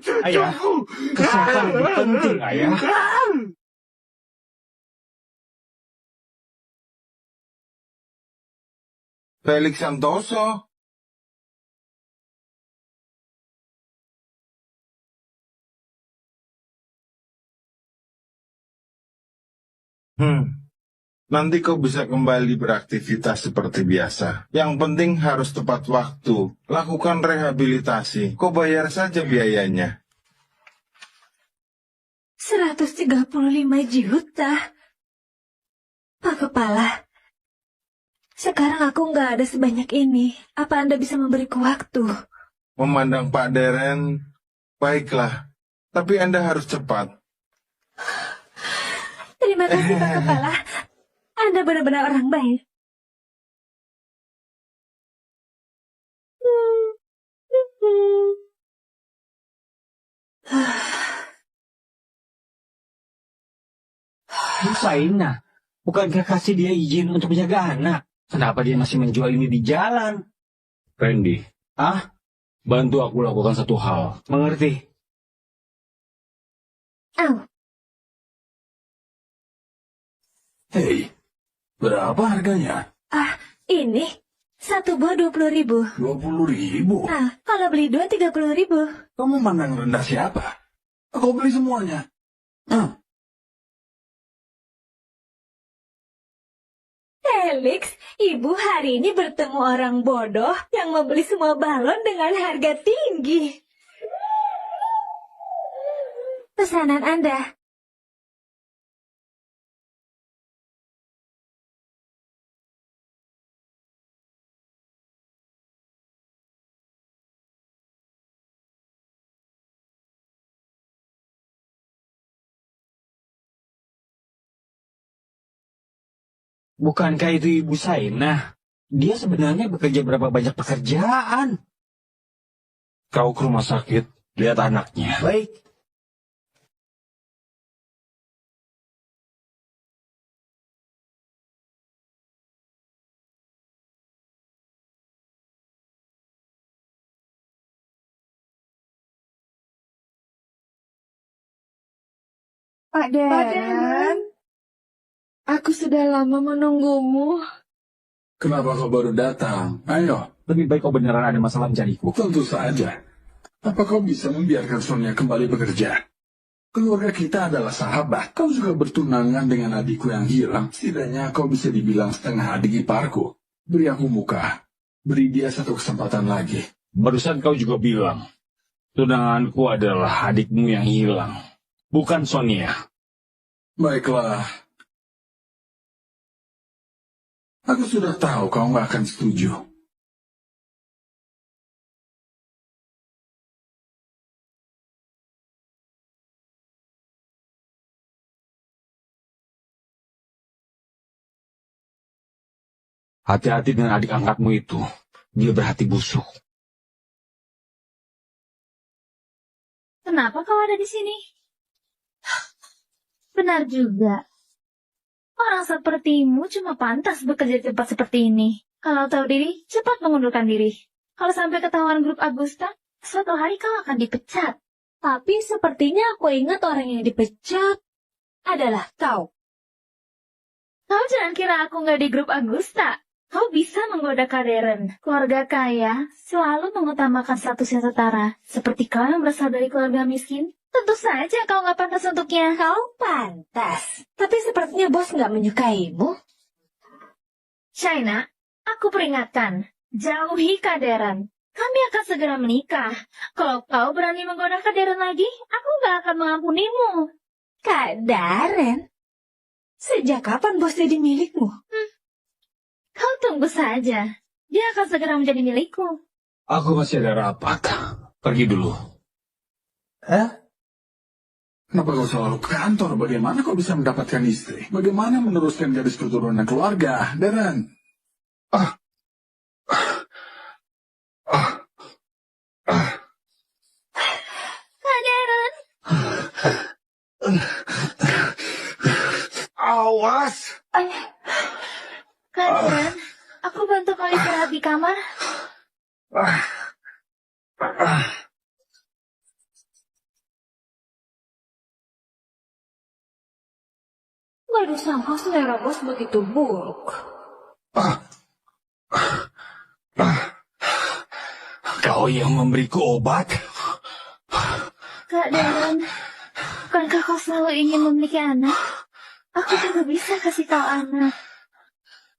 kesehatan lebih penting, ayah. Felix Santoso. Nanti kau bisa kembali beraktivitas seperti biasa. Yang penting harus tepat waktu. Lakukan rehabilitasi. Kau bayar saja biayanya. 135 juta. Pak Kepala, sekarang aku nggak ada sebanyak ini. Apa Anda bisa memberiku waktu? Memandang Pak Deren, baiklah. Tapi Anda harus cepat. Terima kasih Pak Kepala. Anda benar-benar orang baik. Saina, bukankah kasih dia izin untuk menjaga anak? Kenapa dia masih menjual ini di jalan? Randy, bantu aku lakukan satu hal. Mengerti? Hei, berapa harganya? Ini satu buah 20.000. 20.000? Nah, kalau beli dua 30.000. Kamu mandang rendah siapa? Kau beli semuanya. Felix, ibu hari ini bertemu orang bodoh yang membeli semua balon dengan harga tinggi. Pesanan Anda. Bukankah itu Ibu Saina? Dia sebenarnya bekerja berapa banyak pekerjaan? Kau ke rumah sakit, lihat anaknya. Baik. Pak Deren, aku sudah lama menunggumu. Kenapa kau baru datang? Ayo, Lebih baik kau beneran ada masalah mencariku. tentu saja. Apa kau bisa membiarkan Sonia kembali bekerja? Keluarga kita adalah sahabat. Kau juga bertunangan dengan adikku yang hilang. Setidaknya kau bisa dibilang setengah adik iparku. Beri aku muka. Beri dia satu kesempatan lagi. Barusan kau juga bilang, tunanganku adalah adikmu yang hilang, bukan Sonia. Baiklah. Aku sudah tahu kau nggak akan setuju. Hati-hati dengan adik angkatmu itu. Dia berhati busuk. Kenapa kau ada di sini? Benar juga. Orang sepertimu cuma pantas bekerja cepat seperti ini. Kalau tahu diri, cepat mengundurkan diri. Kalau sampai ketahuan grup Agusta, suatu hari kau akan dipecat. Tapi sepertinya aku ingat orang yang dipecat adalah kau. Kau jangan kira aku nggak di grup Agusta. Kau bisa menggoda Kaderen. Keluarga kaya selalu mengutamakan status yang setara. Seperti kau yang berasal dari keluarga miskin. Tentu saja kau nggak pantas untuknya. Kau pantas. Tapi sepertinya bos nggak menyukaimu. China, aku peringatkan. Jauhi Kaderen. Kami akan segera menikah. Kalau kau berani menggoda Kaderen lagi, aku nggak akan mengampunimu. Kak Daren? Sejak kapan bos jadi milikmu? Kau tunggu saja. Dia akan segera menjadi milikku. Aku masih ada rapat. Pergi dulu. Kenapa kau selalu ke kantor? Bagaimana kau bisa mendapatkan istri? Bagaimana meneruskan garis keturunan keluarga, Daren? Kaderen, Awas! Kaderen, aku bantu kau istirahat di kamar. Gak disangka selera bos begitu buruk. Kau yang memberiku obat? Kak Deren, bukankah kau selalu ingin memiliki anak? Aku juga bisa kasih kau anak.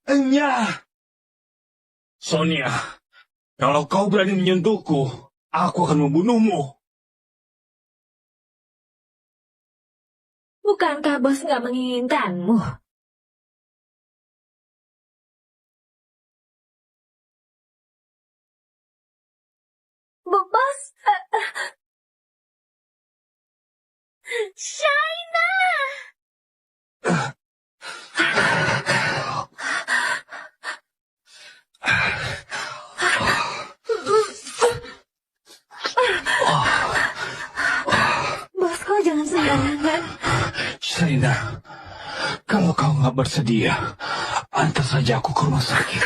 Enya! Sonia, kalau kau berani menyentuhku, aku akan membunuhmu. Bukankah bos nggak menginginkanmu? Bos, Shaina! bos kau jangan sembarangan. Shaina, kalau kau nggak bersedia, antar saja aku ke rumah sakit.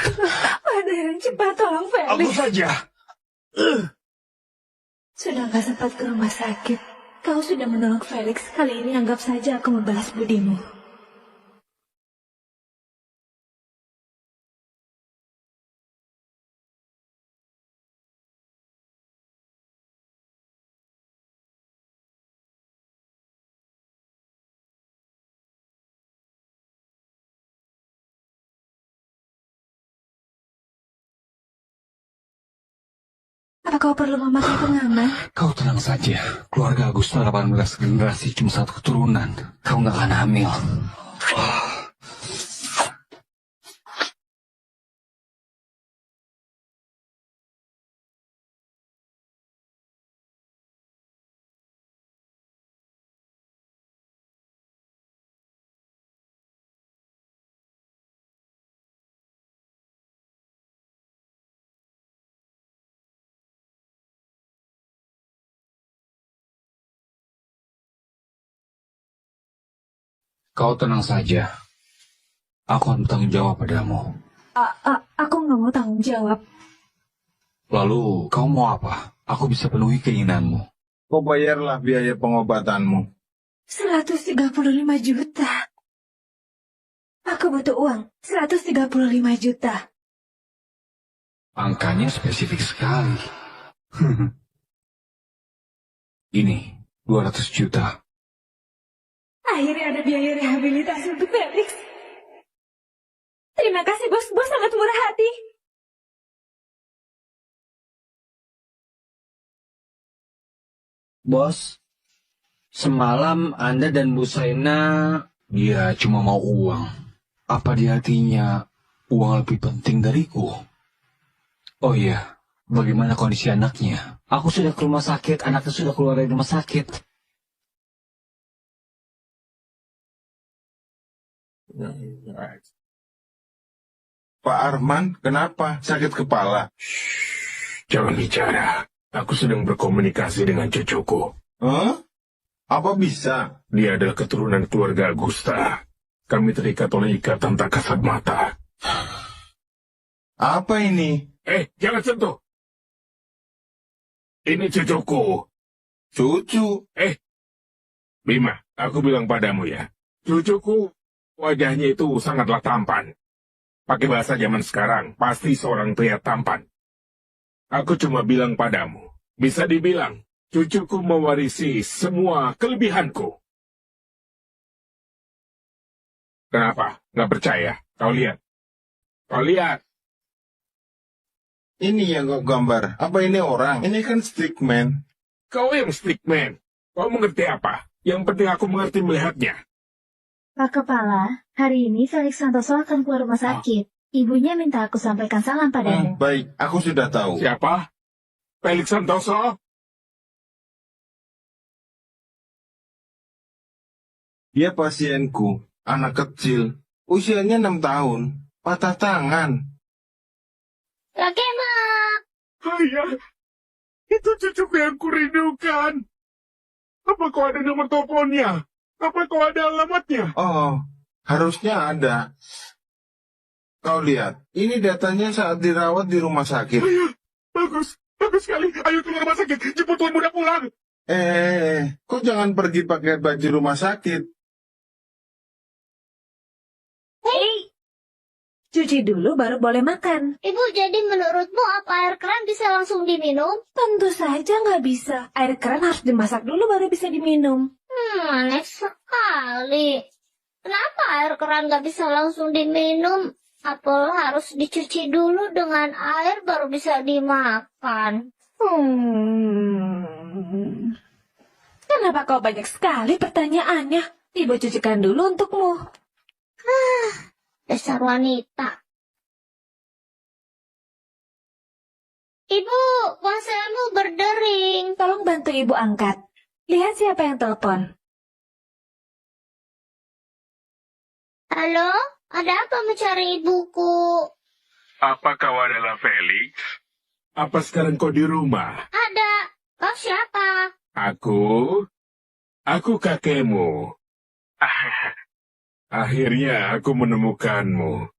Pak Daren, cepat tolong Felix. Aku saja. Sudah nggak sempat ke rumah sakit. Kau sudah menolong Felix. Kali ini anggap saja aku membalas budimu. Apa kau perlu memakai pengaman? Kau tenang saja. Keluarga Agusta 18 generasi cuma satu keturunan. Kau nggak akan hamil. Kau tenang saja. Aku akan bertanggung jawab padamu. Aku nggak mau tanggung jawab. Lalu, kau mau apa? Aku bisa penuhi keinginanmu. Kau bayarlah biaya pengobatanmu. 135 juta. Aku butuh uang. 135 juta. Angkanya spesifik sekali. Ini, 200 juta. Akhirnya ada biaya rehabilitasi untuk Felix. Terima kasih, Bos. Bos sangat murah hati. Bos, semalam Anda dan Bu Saina, dia cuma mau uang. Apa di hatinya uang lebih penting dariku? Oh iya, bagaimana kondisi anaknya? Aku sudah ke rumah sakit, anaknya sudah keluar dari rumah sakit. Pak Arman, kenapa? Sakit kepala? Jangan bicara. Aku sedang berkomunikasi dengan cucuku. Hah? Apa bisa? Dia adalah keturunan keluarga Agusta. Kami terikat oleh ikatan tak kasat mata. Apa ini? Jangan sentuh. Ini cucuku. Cucu? Bima, aku bilang padamu ya. Cucuku, wajahnya itu sangatlah tampan. Pakai bahasa zaman sekarang, pasti seorang pria tampan. Aku cuma bilang padamu, bisa dibilang, cucuku mewarisi semua kelebihanku. Kenapa? Nggak percaya? Kau lihat. Kau lihat. Ini yang kau gambar. Apa ini orang? Ini kan stickman. Kau yang stickman. Kau mengerti apa? Yang penting aku mengerti melihatnya. Pak Kepala, hari ini Felix Santoso akan keluar rumah sakit. Ibunya minta aku sampaikan salam padamu. Baik, aku sudah tahu. Siapa? Felix Santoso? Dia pasienku, anak kecil, usianya 6 tahun, patah tangan. Kakek Mak. Ayah, itu cucuku yang kurindukan. Apa kau ada nomor teleponnya? Apa kau ada alamatnya? Oh, harusnya ada. Kau lihat, ini datanya saat dirawat di rumah sakit. Ayah, bagus sekali. Ayo ke rumah sakit, jemput tuan muda pulang. Kau jangan pergi pakai baju rumah sakit. Hei, cuci dulu baru boleh makan. Ibu, jadi menurutmu apa air keran bisa langsung diminum? Tentu saja nggak bisa. Air keran harus dimasak dulu baru bisa diminum. Aneh sekali. Kenapa air keran nggak bisa langsung diminum? Apel harus dicuci dulu dengan air baru bisa dimakan. Kenapa kau banyak sekali pertanyaannya? Ibu cucikan dulu untukmu. Dasar wanita. Ibu, ponselmu berdering. Tolong bantu ibu angkat. Lihat siapa yang telepon. Halo, ada apa mencari ibuku? Apa kau adalah Felix? Apa sekarang kau di rumah? Ada. Kau siapa? Aku kakekmu. Akhirnya aku menemukanmu.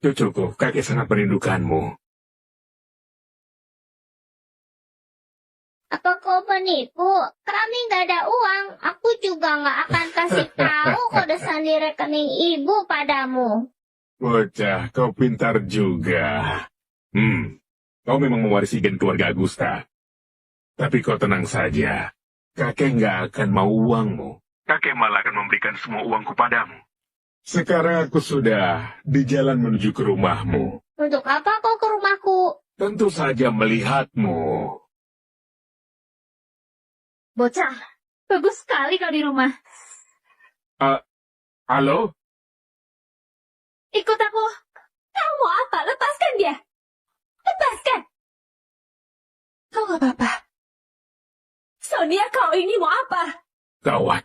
Cucuku, kakek sangat merindukanmu. Apa kau penipu? Kami nggak ada uang. Aku juga nggak akan kasih tahu kode sandi rekening ibu padamu. Bocah, kau pintar juga. Kau memang mewarisi gen keluarga Agusta. Tapi kau tenang saja. Kakek nggak akan mau uangmu. Kakek malah akan memberikan semua uangku padamu. Sekarang aku sudah di jalan menuju ke rumahmu. Untuk apa kau ke rumahku? Tentu saja melihatmu. Bocah, bagus sekali kau di rumah. Halo? Ikut aku. Kau mau apa? Lepaskan dia. Lepaskan. Kau gak apa-apa. Sonia, kau ini mau apa? Gawat.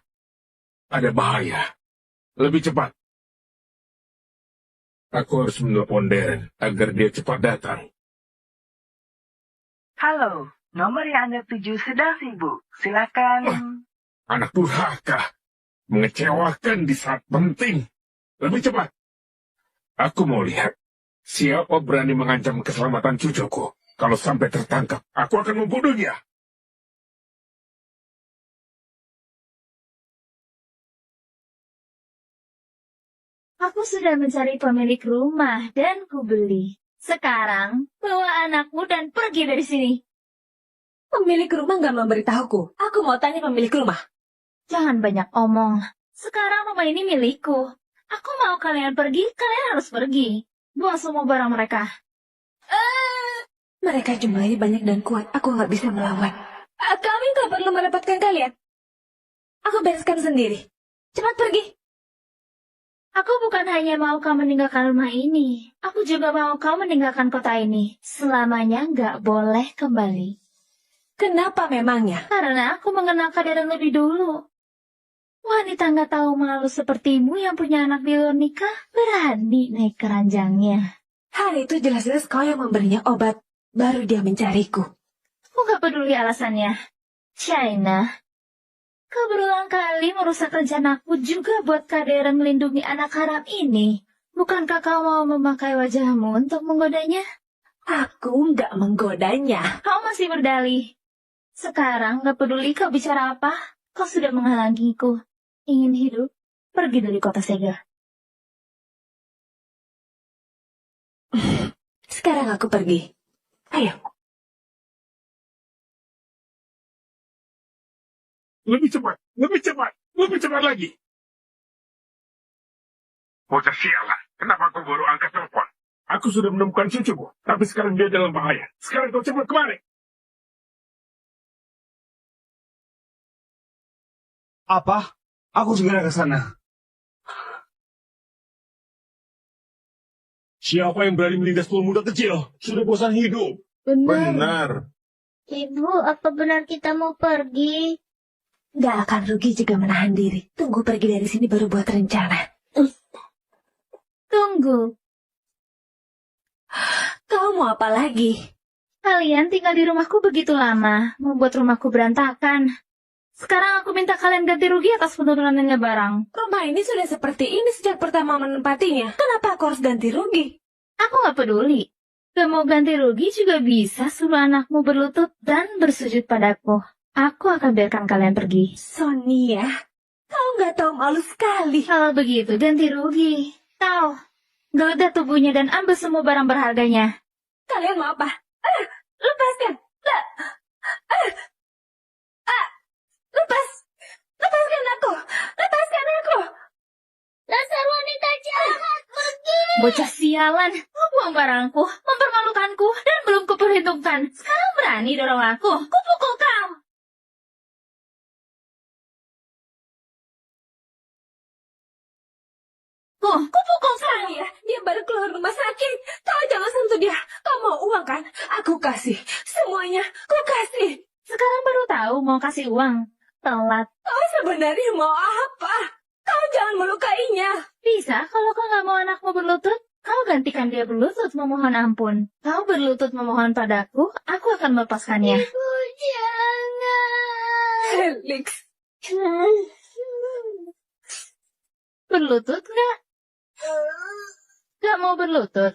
Ada bahaya. Lebih cepat. Aku harus menelpon Darren agar dia cepat datang. Halo, nomor yang Anda tuju sedang sibuk. Silakan. Anak durhaka. Mengecewakan di saat penting. Lebih cepat. Aku mau lihat. Siapa berani mengancam keselamatan cucuku. Kalau sampai tertangkap, aku akan membunuhnya. Aku sudah mencari pemilik rumah dan kubeli. Sekarang, bawa anakmu dan pergi dari sini. Pemilik rumah gak memberitahuku. Aku mau tanya pemilik rumah. Jangan banyak omong. Sekarang rumah ini milikku. Aku mau kalian pergi, kalian harus pergi. Buang semua barang mereka. Mereka jumlahnya banyak dan kuat. Aku gak bisa melawan. Kami gak perlu merepotkan kalian. Aku bereskan sendiri. Cepat pergi. Aku bukan hanya mau kau meninggalkan rumah ini. Aku juga mau kau meninggalkan kota ini. Selamanya nggak boleh kembali. Kenapa memangnya? Karena aku mengenal keadaan lebih dulu. Wanita nggak tahu malu sepertimu yang punya anak di luar nikah berani naik keranjangnya. Hari itu jelas-jelas kau yang memberinya obat. Baru dia mencariku. Aku nggak peduli alasannya. China. Kau berulang kali merusak rencana aku juga buat Darren melindungi anak haram ini. Bukankah kau mau memakai wajahmu untuk menggodanya? Aku nggak menggodanya. Kau masih berdalih. Sekarang nggak peduli kau bicara apa, kau sudah menghalangiku. Ingin hidup, pergi dari kota Sega. Sekarang aku pergi. Ayo. Lebih cepat, lebih cepat, lebih cepat lagi. Bocah sialan, kenapa kau baru angkat telepon? Aku sudah menemukan cucuku, tapi sekarang dia dalam bahaya. Sekarang kau cepat kemari. Apa? Aku segera ke sana. Siapa yang berani melindas tuan muda kecil? Sudah bosan hidup. Benar. Ibu, apa benar kita mau pergi? Gak akan rugi jika menahan diri. Tunggu pergi dari sini baru buat rencana. Tunggu, Kau mau apa lagi? kalian tinggal di rumahku begitu lama, membuat rumahku berantakan. Sekarang aku minta kalian ganti rugi atas penurunannya barang. Rumah ini sudah seperti ini sejak pertama menempatinya. Kenapa aku harus ganti rugi? Aku nggak peduli. Gak mau ganti rugi juga bisa suruh anakmu berlutut dan bersujud padaku. Aku akan biarkan kalian pergi. Sonia, kau nggak tahu malu sekali. Kalau begitu ganti rugi. Tahu, geledah tubuhnya dan ambil semua barang berharganya. Kalian mau apa? Lepaskan. Lepaskan aku. Lepaskan aku. Dasar wanita jahat, pergi! Bocah sialan, buang barangku, mempermalukanku, dan belum kuperhitungkan. Sekarang berani dorong aku, kupukul kau. Kupukul Sonia. Dia baru keluar rumah sakit. Kau jangan sentuh dia. Kau mau uang kan? Aku kasih. Semuanya, ku kasih. Sekarang baru tahu mau kasih uang. Telat. Kau sebenarnya mau apa? Kau jangan melukainya. Bisa kalau kau nggak mau anakmu berlutut, kau gantikan dia berlutut memohon ampun. Kau berlutut memohon padaku, aku akan melepaskannya. Ibu, jangan! Felix. Berlutut nggak? Nggak mau berlutut?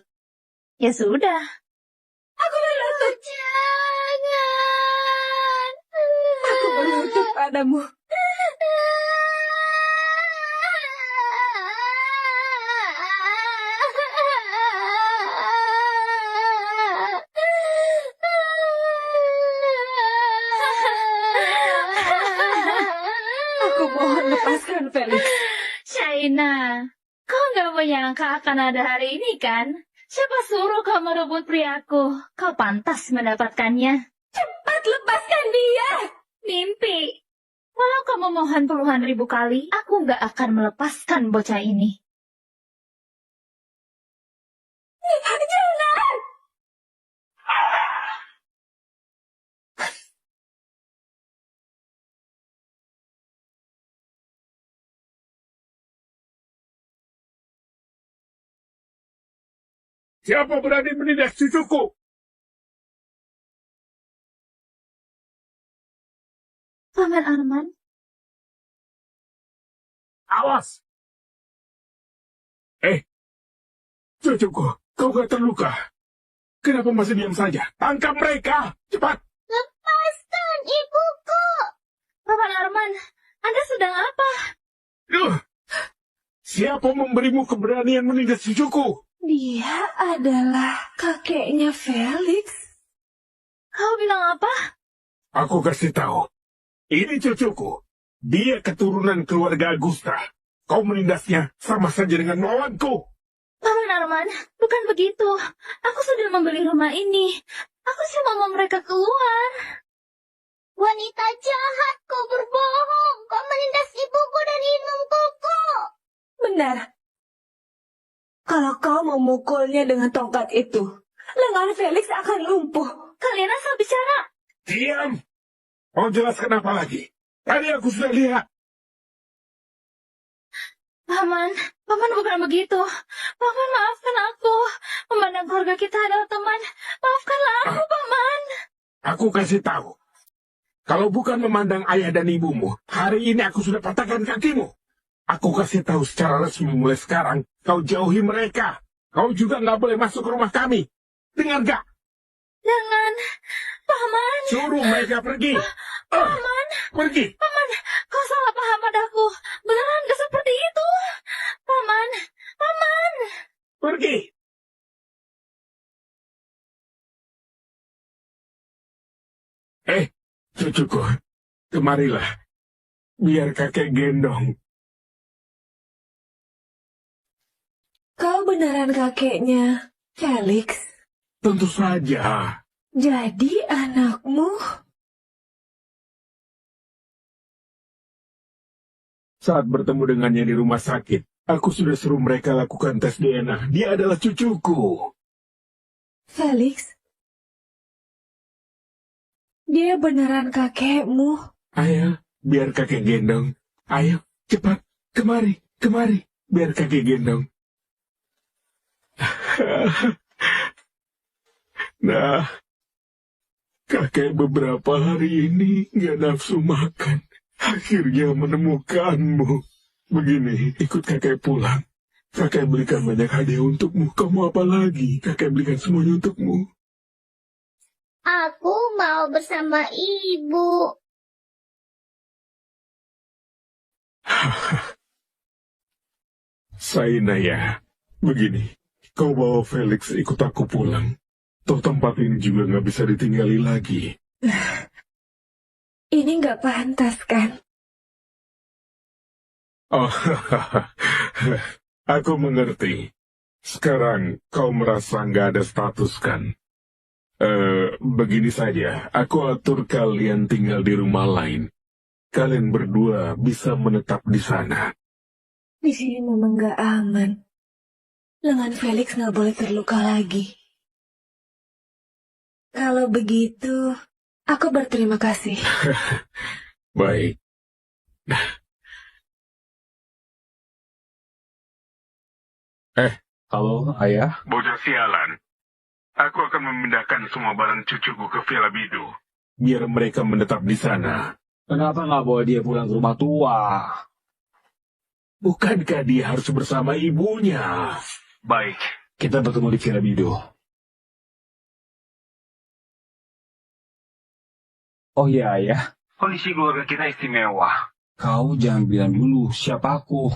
Ya sudah. Aku berlutut. Jangan! Aku berlutut padamu. Aku mohon lepaskan Felix. China, kau nggak menyangka akan ada hari ini kan? Siapa suruh kau merebut priaku? Kau pantas mendapatkannya. Cepat lepaskan dia. Mimpi. Walau kamu mohon puluhan ribu kali, aku nggak akan melepaskan bocah ini. Jangan! Siapa berani menindas cucuku? Paman Arman, Awas! Cucuku, kau gak terluka. Kenapa masih diam saja? Tangkap mereka! Cepat! Lepaskan ibuku. Paman Arman, Anda sedang apa? Siapa memberimu keberanian menindas cucuku? Dia adalah kakeknya Felix. Kau bilang apa? Aku kasih tahu. Ini cucuku. Dia keturunan keluarga Augusta. Kau menindasnya sama saja dengan melawanku. Paman Arman, bukan begitu. Aku sudah membeli rumah ini. Aku cuma mau mereka keluar. Wanita jahat, kau berbohong. Kau menindas ibuku dan hidungku. Benar. Kalau kau memukulnya dengan tongkat itu, lengan Felix akan lumpuh. Kalian asal bicara. Diam! Mau jelaskan apa lagi? Tadi aku sudah lihat. Paman bukan begitu. Paman, maafkan aku. Memandang keluarga kita adalah teman. Maafkanlah aku, Paman. Aku kasih tahu. Kalau bukan memandang ayah dan ibumu, hari ini aku sudah patahkan kakimu. Aku kasih tahu secara resmi mulai sekarang, kau jauhi mereka. Kau juga nggak boleh masuk ke rumah kami. Dengar gak? Jangan. Paman. Suruh mereka pergi. Paman. Pergi. Paman, kau salah paham padaku. Beneran gak seperti itu. Paman. Pergi. Cucuku, kemarilah. Biar kakek gendong. Kau beneran kakeknya Felix? Tentu saja. Jadi anakmu? Saat bertemu dengannya di rumah sakit, aku sudah suruh mereka lakukan tes DNA. Dia adalah cucuku. Felix? Dia beneran kakekmu? Ayo, biar kakek gendong. Ayo, cepat. Kemari. Biar kakek gendong. Nah, kakek beberapa hari ini gak nafsu makan. Akhirnya menemukanmu. Begini, ikut kakek pulang. Kakek belikan banyak hadiah untukmu. Kamu apa lagi? Kakek belikan semuanya untukmu. Aku mau bersama ibu. Sainaya, begini. Kau bawa Felix ikut aku pulang. Toh tempat ini juga nggak bisa ditinggali lagi. Ini nggak pantas, kan? Oh, aku mengerti. Sekarang kau merasa nggak ada status, kan? Begini saja. Aku atur kalian tinggal di rumah lain. Kalian berdua bisa menetap di sana. Di sini memang nggak aman. Lengan Felix nggak boleh terluka lagi. Kalau begitu, aku berterima kasih. Baik. Halo, ayah. Bocah sialan. Aku akan memindahkan semua barang cucuku ke Villa Bidu. Biar mereka menetap di sana. Kenapa nggak bawa dia pulang ke rumah tua? Bukankah dia harus bersama ibunya? Baik, kita bertemu di Villa Bidu. Oh iya, ayah. Kondisi keluarga kita istimewa. Kau jangan bilang dulu siapa aku.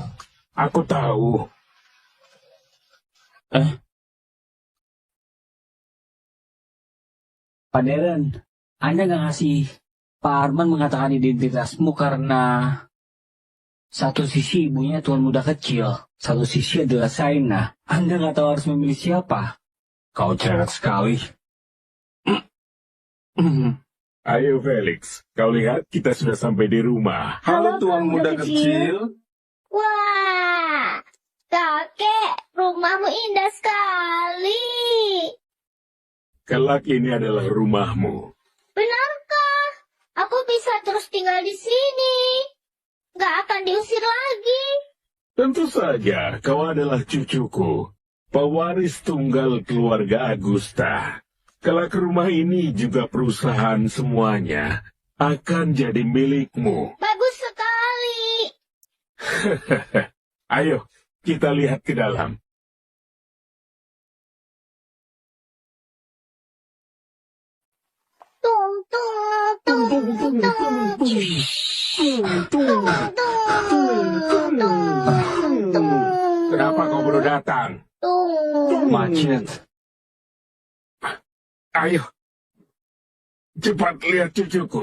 Aku tahu. Pak Deren, Anda nggak ngasih Pak Arman mengatakan identitasmu karena satu sisi ibunya tuan muda kecil, satu sisi adalah Saina. Anda nggak tahu harus memilih siapa. Kau cerewet sekali. Ayo Felix, kau lihat kita sudah sampai di rumah. Halo Tuan Muda Kecil. Wah, kakek, rumahmu indah sekali. Kelak ini adalah rumahmu. Benarkah? Aku bisa terus tinggal di sini. Gak akan diusir lagi. Tentu saja, kau adalah cucuku, pewaris tunggal keluarga Agusta. Kelak rumah ini juga perusahaan semuanya akan jadi milikmu. Bagus sekali. Ayo, kita lihat ke dalam. Tung, tung, tung, tung, tung. Kenapa kau baru datang? Macet. Ayo, cepat lihat cucuku.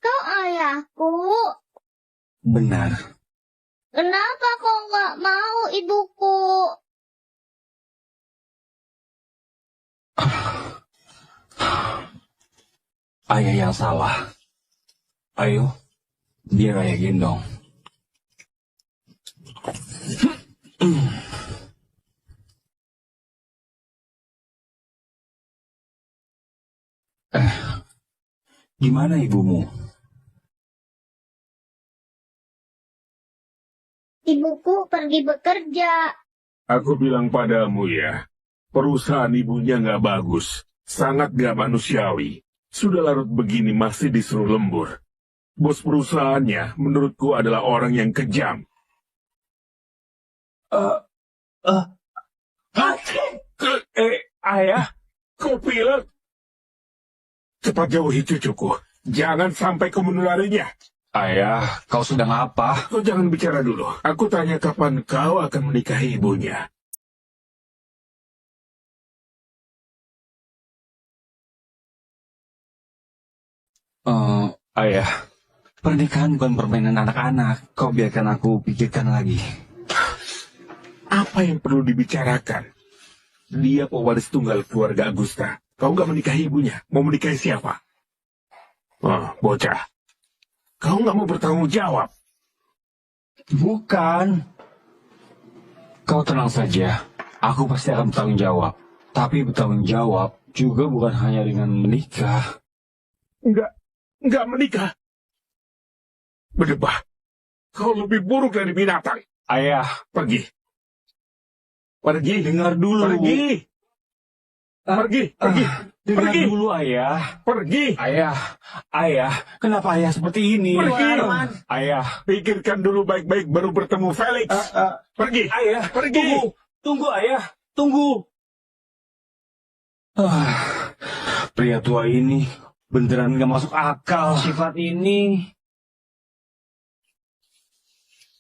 Kau ayahku. Benar. Kenapa kau nggak mau ibuku? Ayah yang salah. Ayo, biar ayah gendong. Gimana ibumu? Ibuku pergi bekerja. Aku bilang padamu ya, perusahaan ibunya nggak bagus, sangat nggak manusiawi. Sudah larut begini masih disuruh lembur. Bos perusahaannya menurutku adalah orang yang kejam. Ayah, kau pilek. Cepat jauhi cucuku. Jangan sampai kau menularinya. Ayah, kau sedang apa? Kau jangan bicara dulu. Aku tanya kapan kau akan menikahi ibunya. Ayah, pernikahan bukan permainan anak-anak. Kau biarkan aku pikirkan lagi. Apa yang perlu dibicarakan? Dia pewaris tunggal keluarga Agusta. Kau nggak menikahi ibunya. Mau menikahi siapa? Bocah. Kau nggak mau bertanggung jawab. Bukan. Kau tenang saja. Aku pasti akan bertanggung jawab. Tapi bertanggung jawab juga bukan hanya dengan menikah. Nggak menikah. Berdebah. Kau lebih buruk dari binatang. Ayah, Pergi. Pergi. dengar dulu. Pergi. Pergi. Dengar Pergi. dulu, Ayah. Pergi. Ayah, kenapa ayah seperti ini? Pergi. Ayah, Pikirkan dulu baik-baik baru bertemu Felix. Pergi. ayah, Pergi. Tunggu, ayah, tunggu. Pria tua ini beneran gak masuk akal. Sifat ini.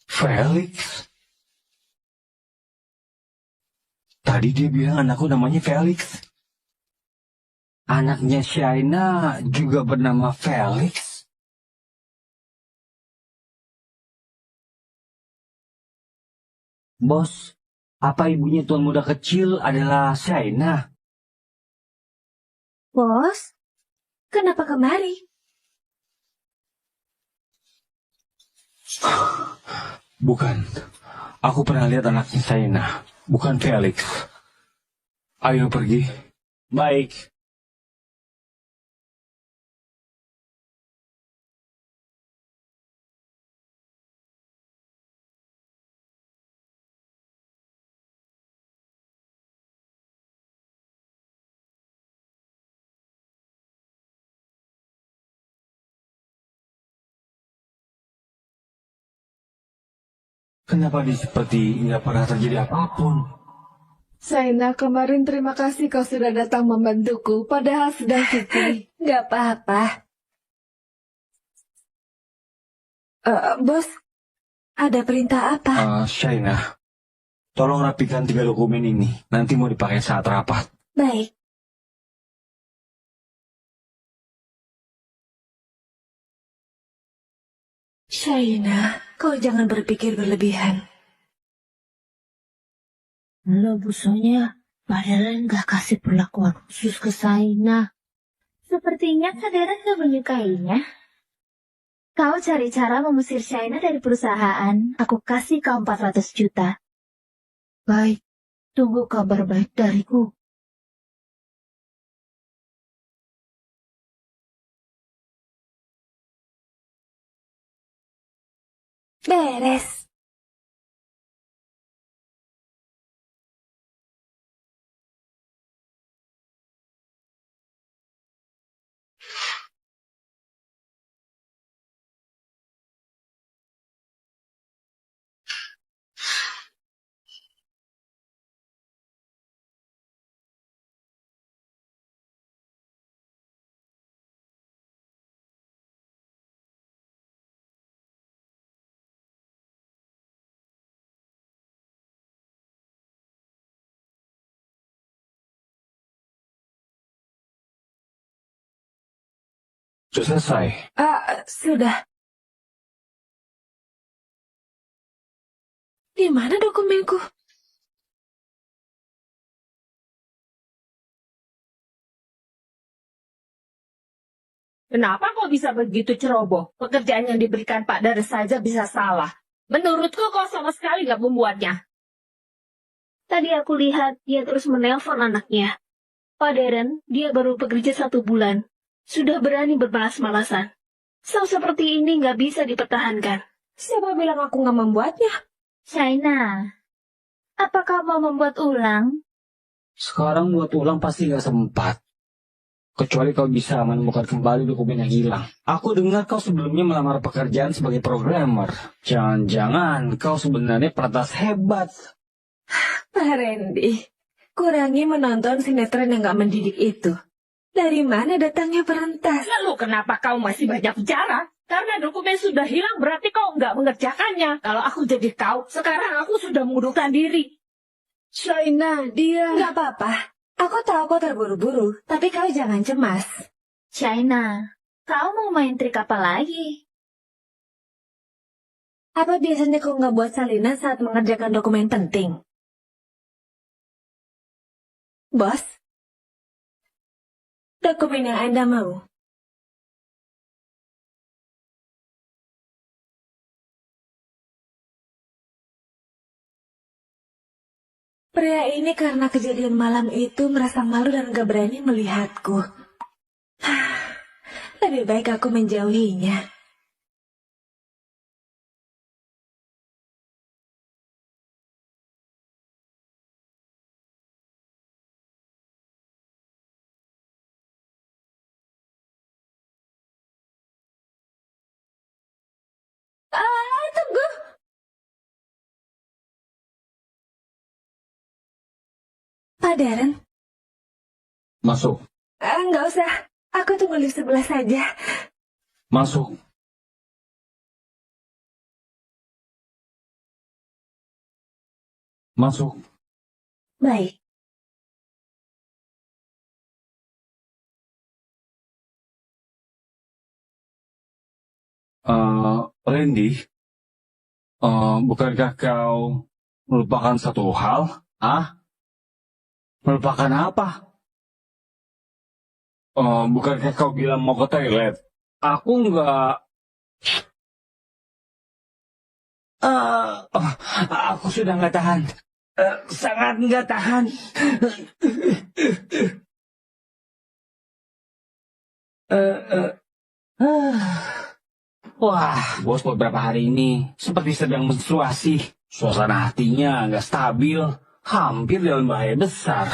Felix. Tadi dia bilang anakku namanya Felix. Anaknya Shaina juga bernama Felix. Bos, apa ibunya tuan muda kecil adalah Shaina? Bos, kenapa kemari? Bukan. Aku pernah lihat anaknya Shaina. Bukan Felix. Ayo pergi. Baik. Kenapa dia seperti nggak pernah terjadi apapun? Shaina, kemarin terima kasih kau sudah datang membantuku, padahal sedang cuti. Gak apa-apa. Bos, ada perintah apa? Shaina, tolong rapikan 3 dokumen ini. Nanti mau dipakai saat rapat. Baik. Shaina, kau jangan berpikir berlebihan. Lo busunya Pak Deren gak kasih perlakuan khusus ke Saina. Sepertinya Kak Deren gak menyukainya. Kau cari cara mengusir Saina dari perusahaan. Aku kasih kau 400 juta. Baik, tunggu kabar baik dariku. Beres. Sudah selesai. Sudah. Di mana dokumenku? Kenapa kau bisa begitu ceroboh? Pekerjaan yang diberikan Pak Deren saja bisa salah. Menurutku kau sama sekali gak membuatnya. Tadi aku lihat dia terus menelpon anaknya. Pak Deren, dia baru bekerja 1 bulan. Sudah berani berbalas-malasan. Sau seperti ini gak bisa dipertahankan. Siapa bilang aku nggak membuatnya? China, apa kau mau membuat ulang? Sekarang buat ulang pasti gak sempat. Kecuali kau bisa menemukan kembali dokumen yang hilang. Aku dengar kau sebelumnya melamar pekerjaan sebagai programmer. Jangan-jangan kau sebenarnya peretas hebat. Pak Randy, kurangi menonton sinetron yang gak mendidik itu. Dari mana datangnya perentas? Lalu kenapa kau masih banyak bicara? Karena dokumen sudah hilang berarti kau nggak mengerjakannya. Kalau aku jadi kau, sekarang aku sudah mengundurkan diri. Shaina, dia... Gak apa-apa. Aku tahu kau terburu-buru, tapi kau jangan cemas. China, kau mau main trik apa lagi? Apa biasanya kau nggak buat salinan saat mengerjakan dokumen penting? Bos? Dokumen yang Anda mau. Pria ini karena kejadian malam itu merasa malu dan gak berani melihatku. Lebih baik aku menjauhinya. Tunggu. Pak Deren? Masuk. Nggak usah. Aku tunggu di sebelah saja. Masuk. Masuk. Baik. Randy, bukankah kau melupakan satu hal? Melupakan apa? Bukankah kau bilang mau ke toilet? Aku nggak... aku sudah nggak tahan. Sangat nggak tahan. Wah, bos beberapa hari ini seperti sedang menstruasi. Suasana hatinya nggak stabil, hampir dalam bahaya besar.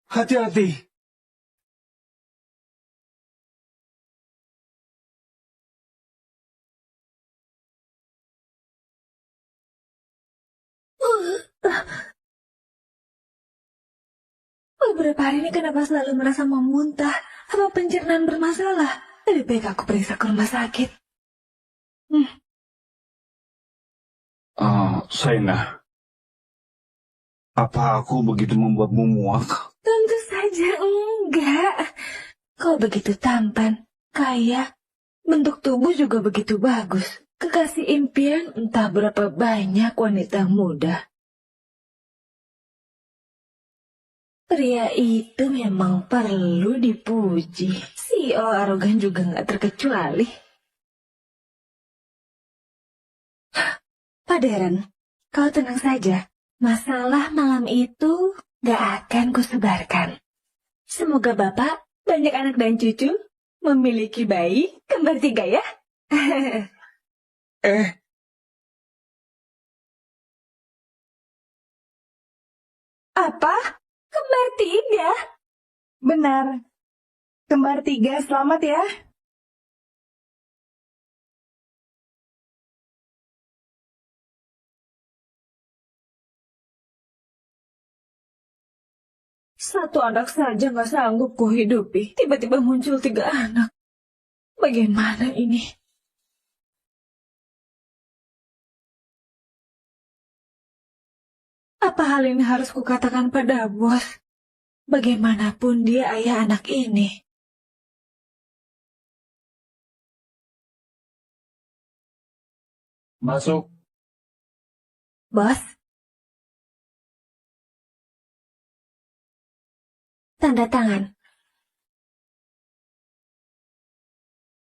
Hati-hati. Beberapa hari ini kenapa selalu merasa mau muntah? Apa pencernaan bermasalah? Lebih baik aku periksa ke rumah sakit. Shaina, Apa aku begitu membuatmu muak? Tentu saja enggak. Kau begitu tampan, kaya, bentuk tubuh juga begitu bagus. Kekasih impian entah berapa banyak wanita muda. Pria itu memang perlu dipuji. CEO arogan juga nggak terkecuali. Pak Darren, kau tenang saja. Masalah malam itu gak akan kusebarkan. Semoga Bapak, banyak anak dan cucu, memiliki bayi kembar 3 ya. Apa? Kembar 3? Benar. Kembar 3, selamat ya. Satu anak saja gak sanggup kuhidupi. Tiba-tiba muncul 3 anak. Bagaimana ini? Apa hal ini harus kukatakan pada bos? Bagaimanapun dia ayah anak ini. Masuk. Bos? Tanda tangan.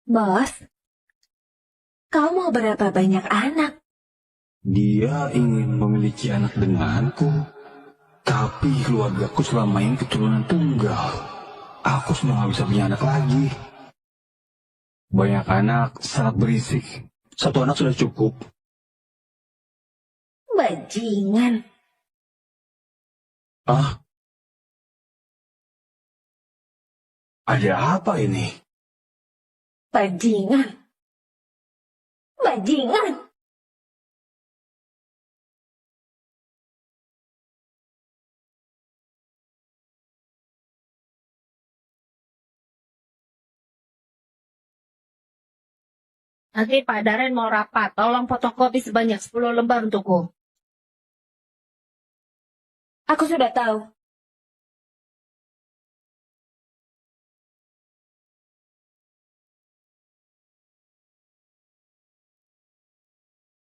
Bos? Kau mau berapa banyak anak? Dia ingin memiliki anak denganku. Tapi keluargaku selama ini keturunan tunggal. Aku sudah nggak bisa punya anak lagi. Banyak anak sangat berisik. Satu anak sudah cukup. Bajingan. Ah? Ada apa ini? Bajingan. Bajingan. Nanti Pak Darren mau rapat, tolong fotokopi sebanyak 10 lembar untukku. Aku sudah tahu.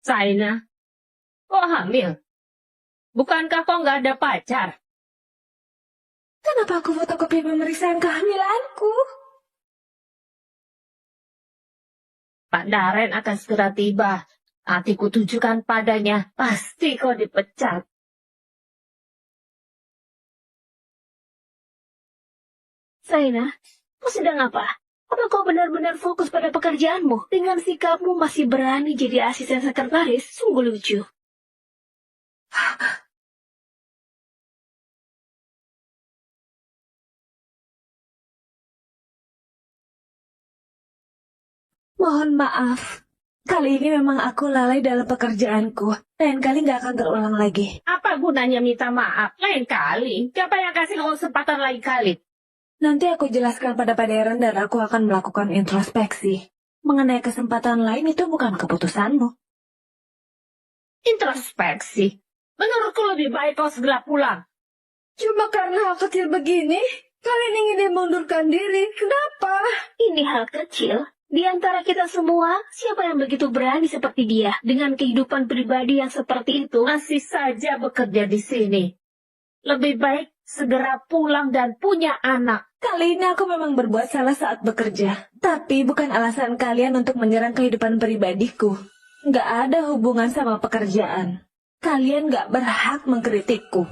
Saina, kok hamil? Bukankah kau nggak ada pacar? Kenapa aku fotokopi pemeriksaan kehamilanku? Pak Darren akan segera tiba. Nanti kutunjukkan padanya, pasti kau dipecat. Saina, kau sedang apa? Apa kau benar-benar fokus pada pekerjaanmu? Dengan sikapmu masih berani jadi asisten sekretaris, sungguh lucu. Mohon maaf. Kali ini memang aku lalai dalam pekerjaanku. Lain kali nggak akan terulang lagi. Apa gunanya minta maaf? Lain kali. Siapa yang kasih kau kesempatan lain kali? Nanti aku jelaskan pada Pak Darren dan aku akan melakukan introspeksi. Mengenai kesempatan lain itu bukan keputusanmu. Introspeksi? Menurutku lebih baik kau segera pulang. Cuma karena hal kecil begini, kalian ingin dia mundurkan diri. Kenapa? Ini hal kecil. Di antara kita semua, siapa yang begitu berani seperti dia? Dengan kehidupan pribadi yang seperti itu, masih saja bekerja di sini. Lebih baik segera pulang dan punya anak. Kali ini aku memang berbuat salah saat bekerja. Tapi bukan alasan kalian untuk menyerang kehidupan pribadiku. Nggak ada hubungan sama pekerjaan. Kalian nggak berhak mengkritikku.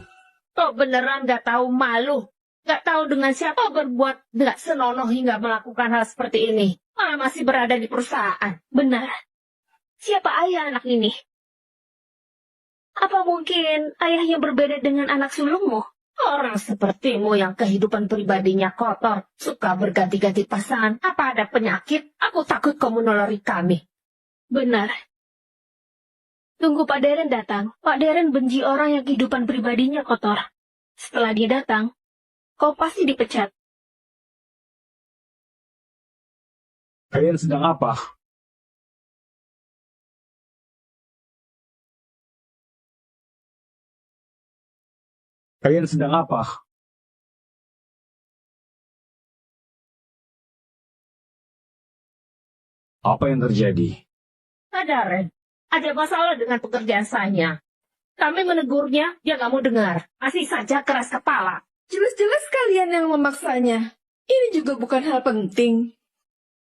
Kok beneran nggak tahu malu? Nggak tahu dengan siapa berbuat nggak senonoh hingga melakukan hal seperti ini. Malah masih berada di perusahaan. Benar. Siapa ayah anak ini? Apa mungkin ayahnya berbeda dengan anak sulungmu? Orang sepertimu yang kehidupan pribadinya kotor, suka berganti-ganti pasangan. Apa ada penyakit? Aku takut kau menulari kami. Benar. Tunggu Pak Darren datang. Pak Darren benci orang yang kehidupan pribadinya kotor. Setelah dia datang, kau pasti dipecat. Kalian sedang apa? Kalian sedang apa? Apa yang terjadi? Darren, ada masalah dengan pekerjaan saya. Kami menegurnya, dia nggak mau dengar. Masih saja keras kepala. Jelas-jelas kalian yang memaksanya. Ini juga bukan hal penting.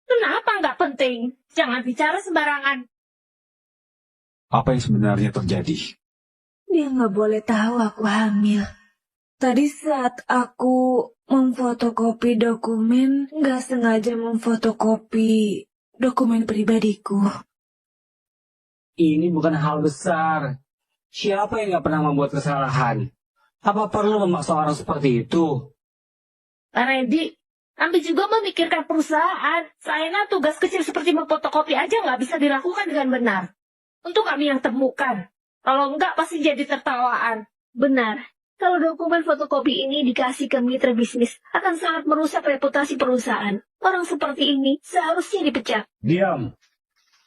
Kenapa nggak penting? Jangan bicara sembarangan. Apa yang sebenarnya terjadi? Dia nggak boleh tahu aku hamil. Tadi saat aku memfotokopi dokumen, nggak sengaja memfotokopi dokumen pribadiku. Ini bukan hal besar. Siapa yang nggak pernah membuat kesalahan? Apa perlu memaksa orang seperti itu? Randy, kami juga memikirkan perusahaan. Sayangnya tugas kecil seperti memfotokopi aja nggak bisa dilakukan dengan benar. Untuk kami yang temukan. Kalau enggak pasti jadi tertawaan. Benar. Kalau dokumen fotokopi ini dikasih ke mitra bisnis, akan sangat merusak reputasi perusahaan. Orang seperti ini seharusnya dipecat. Diam.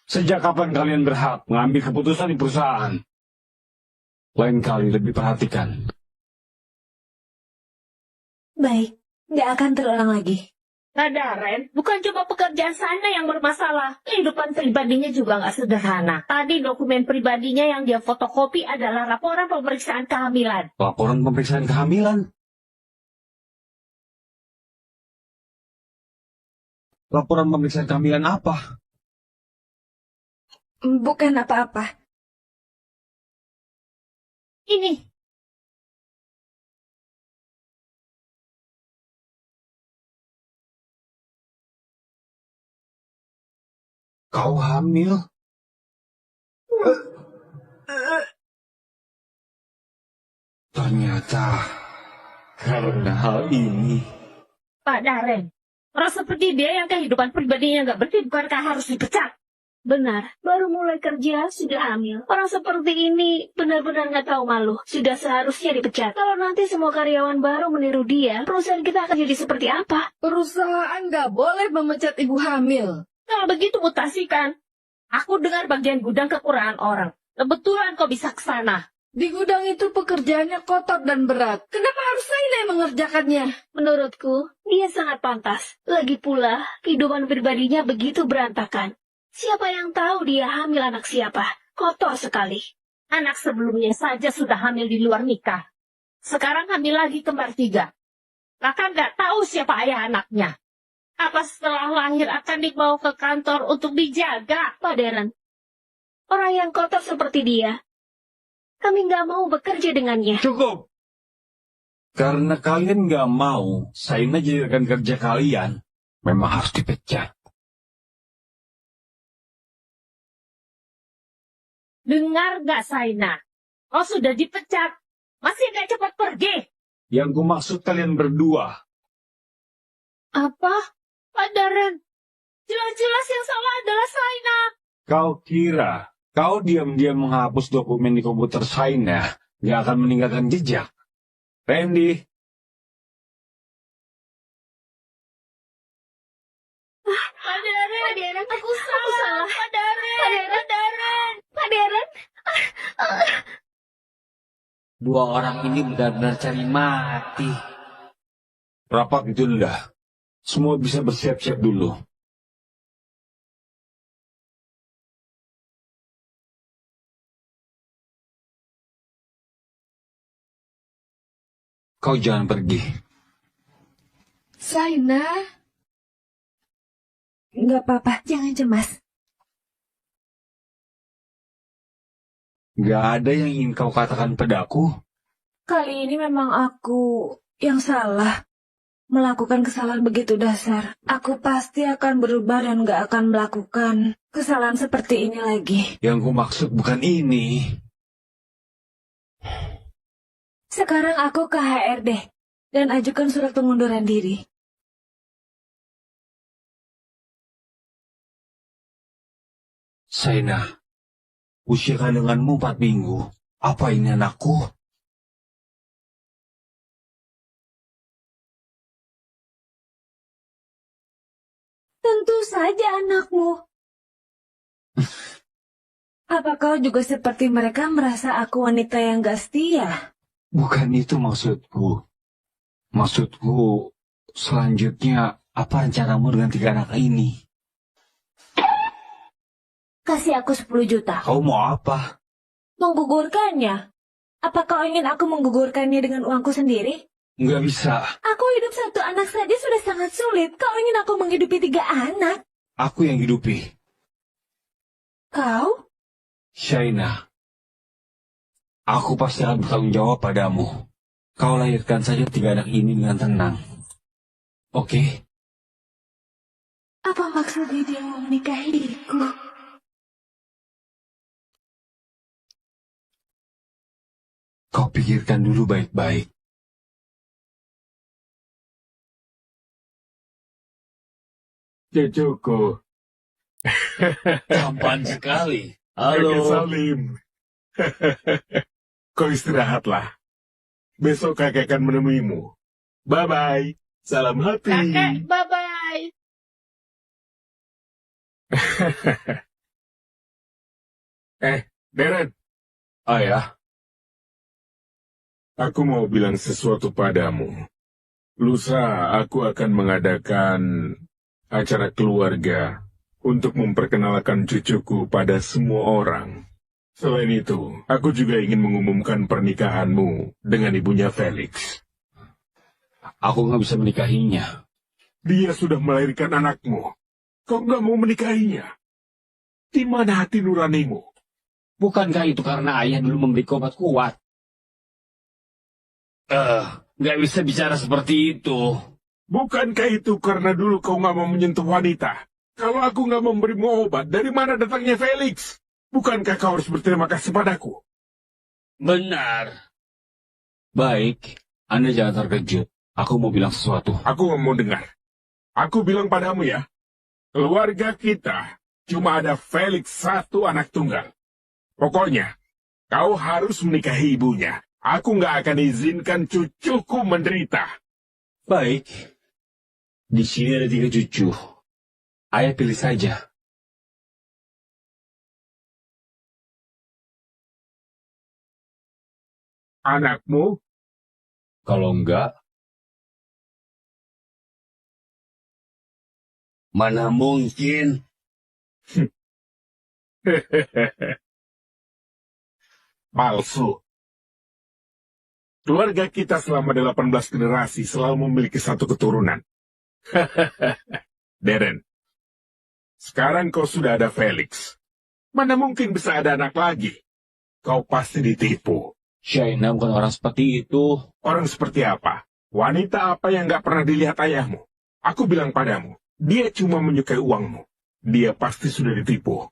Sejak kapan kalian berhak mengambil keputusan di perusahaan? Lain kali lebih perhatikan. Baik, nggak akan terulang lagi. Nah, Darren, bukan cuma pekerjaan sana yang bermasalah. Kehidupan pribadinya juga nggak sederhana. Tadi dokumen pribadinya yang dia fotokopi adalah laporan pemeriksaan kehamilan. Laporan pemeriksaan kehamilan? Laporan pemeriksaan kehamilan apa? Bukan apa-apa. Ini. Kau hamil? Ternyata karena hal ini. Pak Darren, orang seperti dia yang kehidupan pribadinya nggak bersih, bukankah harus dipecat? Benar, baru mulai kerja sudah hamil. Orang seperti ini benar-benar nggak tahu malu. Sudah seharusnya dipecat. Kalau nanti semua karyawan baru meniru dia, perusahaan kita akan jadi seperti apa? Perusahaan nggak boleh memecat ibu hamil. Kalau begitu mutasikan. Aku dengar bagian gudang kekurangan orang. Kebetulan kau bisa ke sana. Di gudang itu pekerjaannya kotor dan berat. Kenapa harus saya yang mengerjakannya? Menurutku, dia sangat pantas. Lagi pula, kehidupan pribadinya begitu berantakan. Siapa yang tahu dia hamil anak siapa? Kotor sekali. Anak sebelumnya saja sudah hamil di luar nikah. Sekarang hamil lagi kembar 3. Bahkan nggak tahu siapa ayah anaknya. Apa setelah lahir akan dibawa ke kantor untuk dijaga? Pak Darren, orang yang kotor seperti dia, kami nggak mau bekerja dengannya. Cukup. Karena kalian nggak mau, saya jadi rekan kerja kalian. Memang harus dipecat. Dengar nggak, Saina? Kau sudah dipecat. Masih nggak cepat pergi? Yang ku maksud kalian berdua. Apa? Pak Darren, jelas-jelas yang salah adalah Saina. Kau kira, kau diam-diam menghapus dokumen di komputer Saina, nggak akan meninggalkan jejak? Randy. Pak Darren, aku salah. Pak Darren. Pak Darren. Dua orang ini benar-benar cari mati. Rapat ditunda. Semua bisa bersiap-siap dulu. Kau jangan pergi. Saina. Nggak apa-apa, jangan cemas. Nggak ada yang ingin kau katakan padaku. Kali ini memang aku yang salah. Melakukan kesalahan begitu dasar. Aku pasti akan berubah dan gak akan melakukan kesalahan seperti ini lagi. Yang ku maksud bukan ini. Sekarang aku ke HRD dan ajukan surat pengunduran diri. Saina, usia kandunganmu 4 minggu. Apa ini anakku? Tentu saja anakmu. Apa kau juga seperti mereka merasa aku wanita yang gak setia? Bukan itu maksudku. Maksudku, selanjutnya apa rencanamu dengan 3 anak ini? Kasih aku 10 juta. Kau mau apa? Menggugurkannya. Apa kau ingin aku menggugurkannya dengan uangku sendiri? Nggak bisa. Aku hidup 1 anak saja sudah sangat sulit. Kau ingin aku menghidupi 3 anak? Aku yang hidupi. Kau? Shaina, aku pasti akan bertanggung jawab padamu. Kau lahirkan saja 3 anak ini dengan tenang. Oke? Apa maksudnya dia mau menikahiku? Kau pikirkan dulu baik-baik. Cucuku. Tampan sekali. Kakek Halo. Salim. Kau istirahatlah. Besok kakek akan menemuimu. Bye-bye. Salam hati. Kakek, bye-bye. Darren. Ayah. Aku mau bilang sesuatu padamu. Lusa, aku akan mengadakan acara keluarga untuk memperkenalkan cucuku pada semua orang. Selain itu, aku juga ingin mengumumkan pernikahanmu dengan ibunya Felix. Aku nggak bisa menikahinya. Dia sudah melahirkan anakmu. Kau nggak mau menikahinya? Di mana hati nuranimu? Bukankah itu karena ayah dulu memberi obat kuat? Nggak bisa bicara seperti itu. Bukankah itu karena dulu kau nggak mau menyentuh wanita? Kalau aku nggak memberimu obat, dari mana datangnya Felix? Bukankah kau harus berterima kasih padaku? Benar. Baik, Anda jangan terkejut. Aku mau bilang sesuatu. Aku nggak mau dengar. Aku bilang padamu ya, keluarga kita cuma ada Felix 1 anak tunggal. Pokoknya, kau harus menikahi ibunya. Aku nggak akan izinkan cucuku menderita. Baik. Di sini ada 3 cucu. Ayah pilih saja. Anakmu? Kalau enggak, mana mungkin? Palsu. Keluarga kita selama 18 generasi selalu memiliki 1 keturunan. Darren, sekarang kau sudah ada Felix. Mana mungkin bisa ada anak lagi? Kau pasti ditipu. Shaina bukan orang seperti itu. Orang seperti apa? Wanita apa yang gak pernah dilihat ayahmu? Aku bilang padamu, dia cuma menyukai uangmu. Dia pasti sudah ditipu.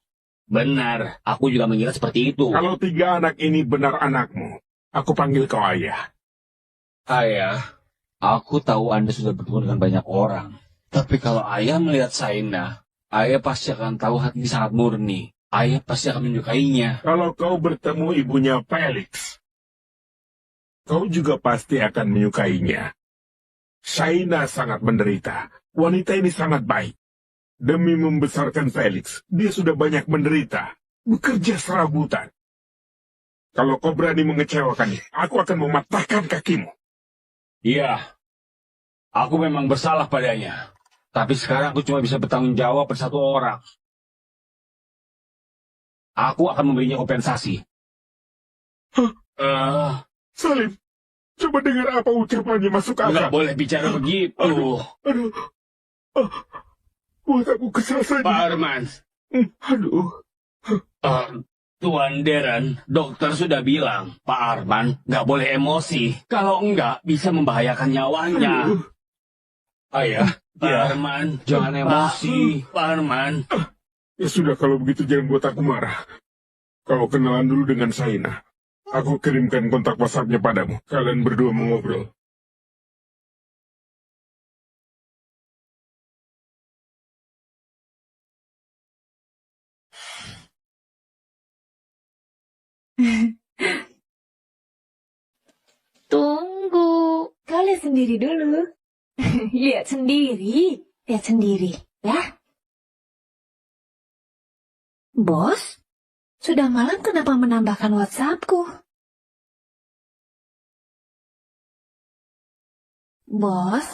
Benar, aku juga mengira seperti itu. Kalau 3 anak ini benar anakmu, aku panggil kau ayah. Ayah, aku tahu Anda sudah bertemu dengan banyak orang. Tapi kalau ayah melihat Shaina, ayah pasti akan tahu hati sangat murni. Ayah pasti akan menyukainya. Kalau kau bertemu ibunya Felix, kau juga pasti akan menyukainya. Shaina sangat menderita. Wanita ini sangat baik. Demi membesarkan Felix, dia sudah banyak menderita. Bekerja serabutan. Kalau kau berani mengecewakannya, aku akan mematahkan kakimu. Iya, aku memang bersalah padanya. Tapi sekarang aku cuma bisa bertanggung jawab pada 1 orang. Aku akan memberinya kompensasi. Salim, coba dengar apa ucapannya masuk akal. Nggak boleh bicara begitu. Aduh. Buat aku kesal saja. Pak Arman. Aduh. Tuan Darren, dokter sudah bilang, Pak Arman nggak boleh emosi. Kalau enggak, bisa membahayakan nyawanya. Ayah, Pak Arman, jangan emosi. Pak Arman. Ya sudah, kalau begitu jangan buat aku marah. Kau kenalan dulu dengan Shaina. Aku kirimkan kontak WhatsApp-nya padamu. Kalian berdua mengobrol. Tunggu. Kau lihat sendiri dulu. Lihat sendiri. Lihat sendiri. Ya. Bos, sudah malam kenapa menambahkan WhatsAppku? Bos,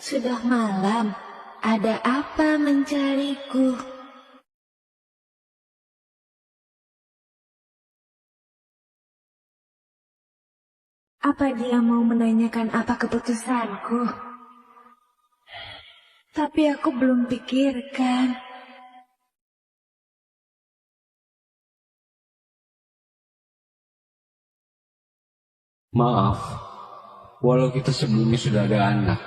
sudah malam. Ada apa mencariku? Apa dia mau menanyakan apa keputusanku? Tapi aku belum pikirkan. Maaf, walau kita sebelumnya sudah ada anak,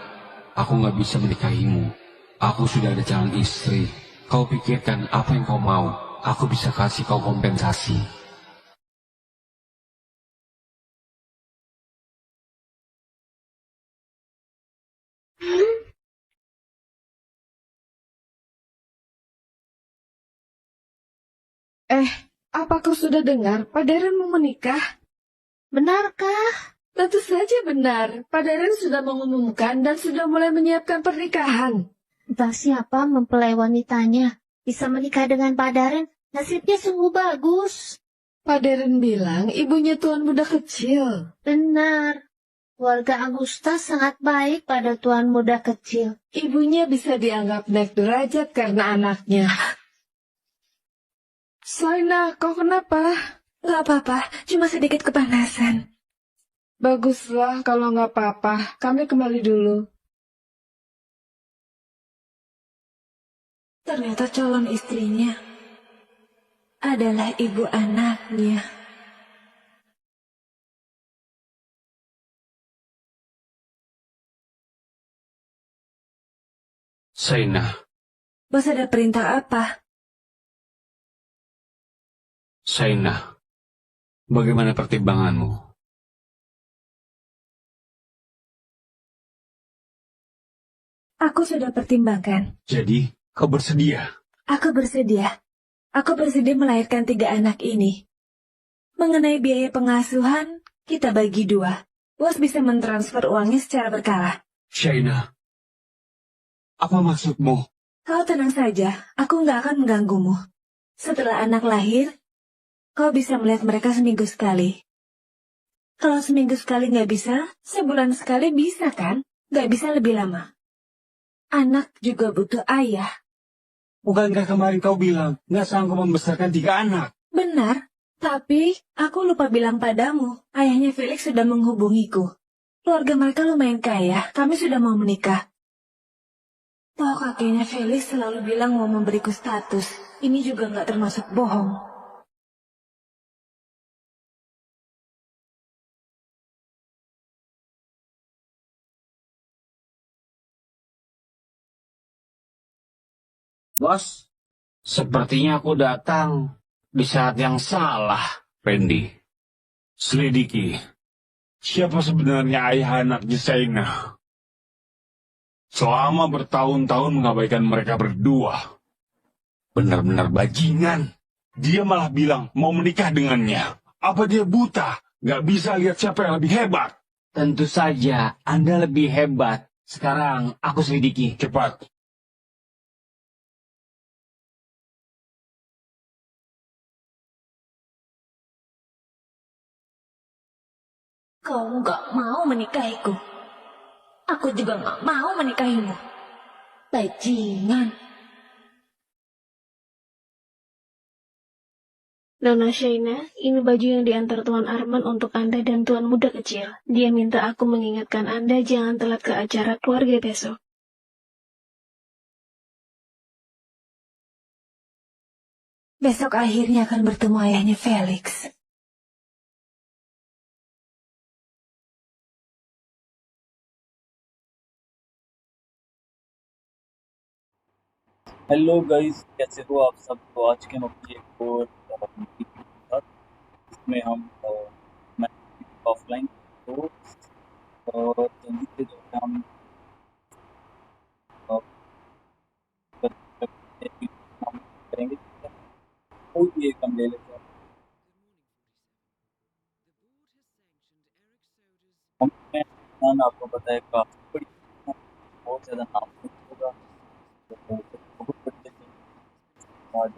aku nggak bisa menikahimu. Aku sudah ada calon istri. Kau pikirkan apa yang kau mau. Aku bisa kasih kau kompensasi. Apa kau sudah dengar? Pak Daren mau menikah? Benarkah? Tentu saja benar. Pak Daren sudah mengumumkan dan sudah mulai menyiapkan pernikahan. Entah siapa mempelai wanitanya bisa menikah dengan Pak Daren, nasibnya sungguh bagus. Pak Daren bilang ibunya tuan muda kecil. Benar. Keluarga Agusta sangat baik pada tuan muda kecil. Ibunya bisa dianggap naik derajat karena anaknya. Saina, kau kenapa? Gak apa-apa, cuma sedikit kepanasan. Baguslah kalau nggak apa-apa. Kami kembali dulu. Ternyata calon istrinya adalah ibu anaknya. Saina, Bos ada perintah apa? Saina, bagaimana pertimbanganmu? Aku sudah pertimbangkan. Jadi, kau bersedia? Aku bersedia. Aku bersedia melahirkan 3 anak ini. Mengenai biaya pengasuhan, kita bagi 2. Bos bisa mentransfer uangnya secara berkala. Saina, apa maksudmu? Kau tenang saja, aku nggak akan mengganggumu. Setelah anak lahir, kau bisa melihat mereka seminggu sekali. Kalau seminggu sekali nggak bisa, sebulan sekali bisa kan? Nggak bisa lebih lama. Anak juga butuh ayah. Bukankah kemarin kau bilang nggak sanggup membesarkan 3 anak? Benar, tapi aku lupa bilang padamu. Ayahnya Felix sudah menghubungiku. Keluarga mereka lumayan kaya, kami sudah mau menikah. Toh kakeknya Felix selalu bilang mau memberiku status. Ini juga nggak termasuk bohong. Bos, sepertinya aku datang di saat yang salah, Randy. Selidiki, siapa sebenarnya ayah anaknya Saina? Selama bertahun-tahun mengabaikan mereka berdua. Benar-benar bajingan. Dia malah bilang mau menikah dengannya. Apa dia buta? Gak bisa lihat siapa yang lebih hebat. Tentu saja, Anda lebih hebat. Sekarang, aku selidiki. Cepat. Kau nggak mau menikahiku. Aku juga nggak mau menikahimu. Bajingan. Nona Shaina, ini baju yang diantar Tuan Arman untuk Anda dan Tuan muda kecil. Dia minta aku mengingatkan Anda jangan telat ke acara keluarga besok. Besok akhirnya akan bertemu ayahnya Felix. Hello guys, कैसे हो आप सब। तो आज के हम अपनी एक और मीटिंग के साथ इसमें हम मैं ऑफलाइन तो जल्दी से जो है हम हम करेंगे। कोई भी एक हम ले लेते हैं। हमने आपको पता है काफी बड़ी बहुत ज़्यादा नाम होगा तो बहुत बड़ी आज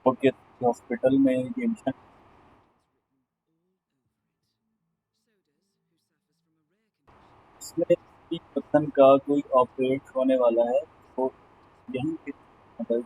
ओके हॉस्पिटल में ये मिशन इसमें किसी पर्सन का कोई ऑपरेट होने वाला है, तो यहीं पे मतलब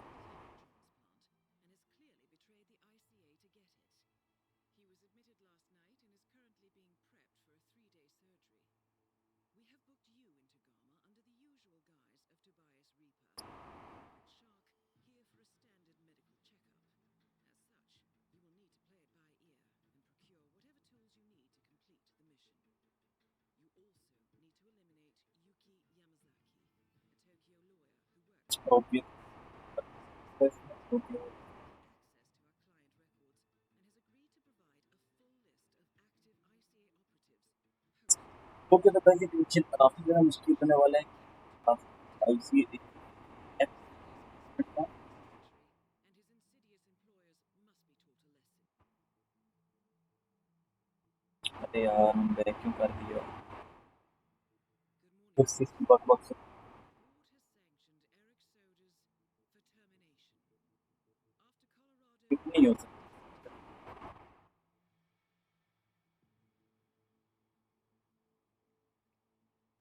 ऑब्वियस ओके, तो भाई ये टेंशन काफी ज्यादा मुश्किल होने वाला है। काफी आईसी अरे यार, हम बैक क्यों कर दिया? फिर से इसकी बकबक से कुछ नहीं हो सकता।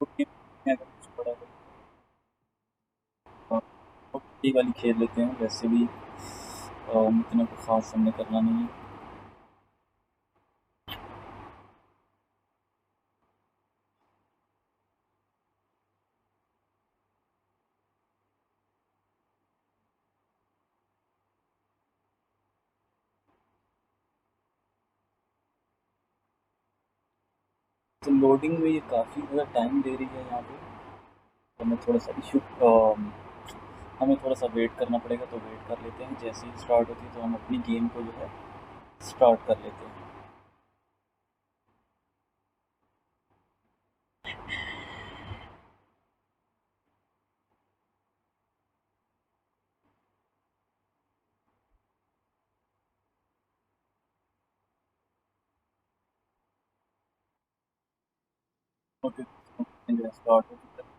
ओके, मैं अगर कुछ बड़ा ये वाली खेल लेते हैं, वैसे भी इतना कुछ खास हमने करना नहीं है। तो लोडिंग में ये काफ़ी ज़्यादा टाइम ले रही है यहाँ पे, तो हमें थोड़ा सा हमें थोड़ा सा वेट करना पड़ेगा, तो वेट कर लेते हैं। जैसे ही स्टार्ट होती है तो हम अपनी गेम को जो है स्टार्ट कर लेते हैं। ओके, जो है स्टार्ट हो चुका है।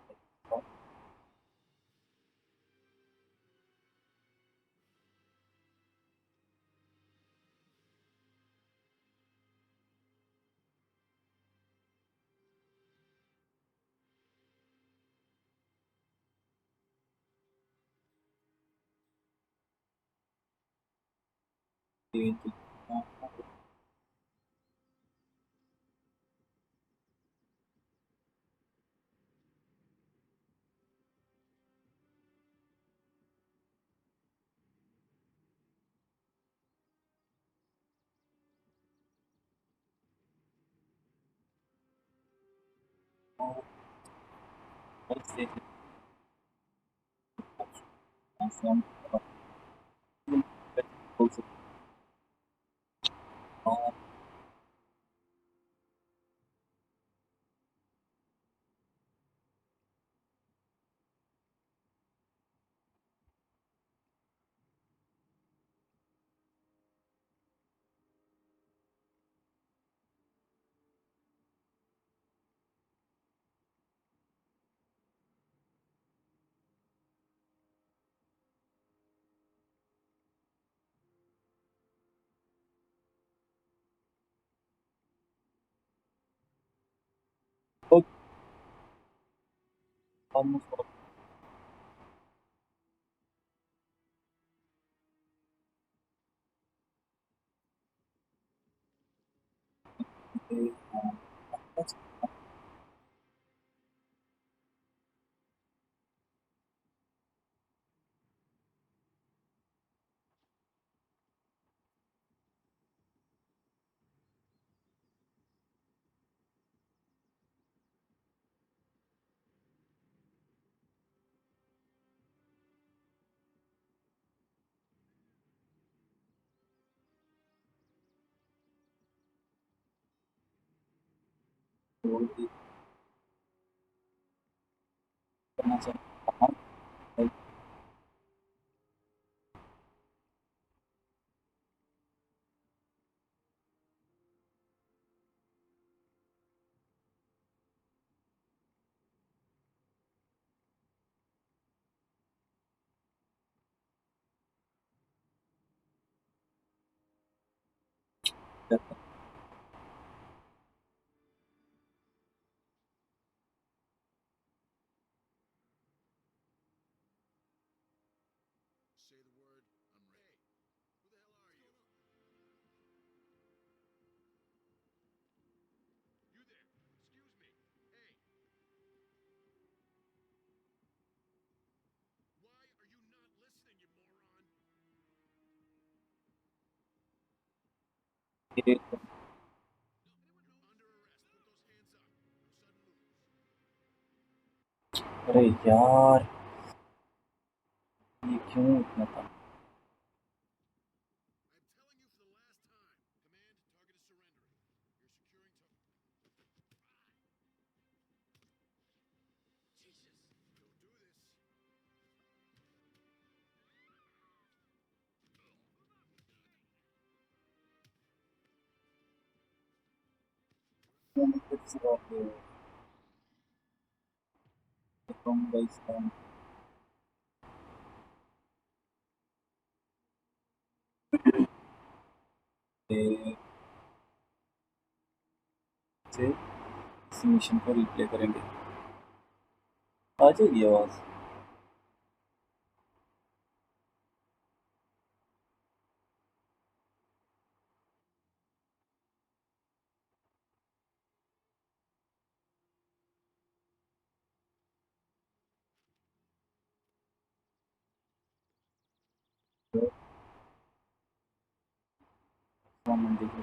ऑलमोस्ट करना चाहिए। ये अरे यार, ये क्यों इतना था? मैंने फिर से कहूँगा इस टाइम पे से इस मिशन को रिप्ले करेंगे। आ जाएगी आवाज़? मंडी के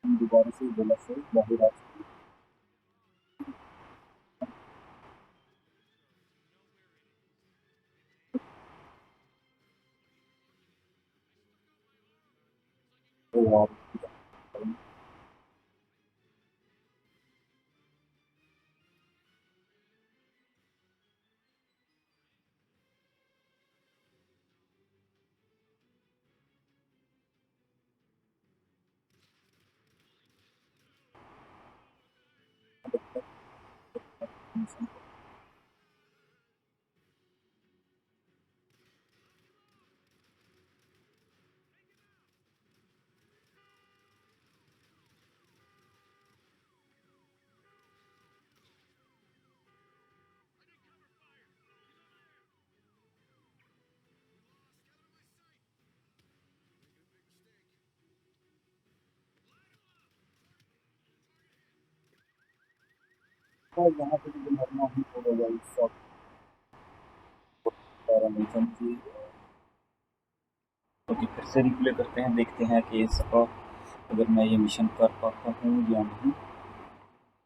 दोबारा से बोला से बाहर आ चुकी है यार। और यहाँ पे मुझे मरना ही पड़ेगा इस वक्त। पैरामीशन की ओके, फिर से रिप्ले करते हैं, देखते हैं कि इस वक्त अगर मैं ये मिशन कर पाता हूँ या नहीं।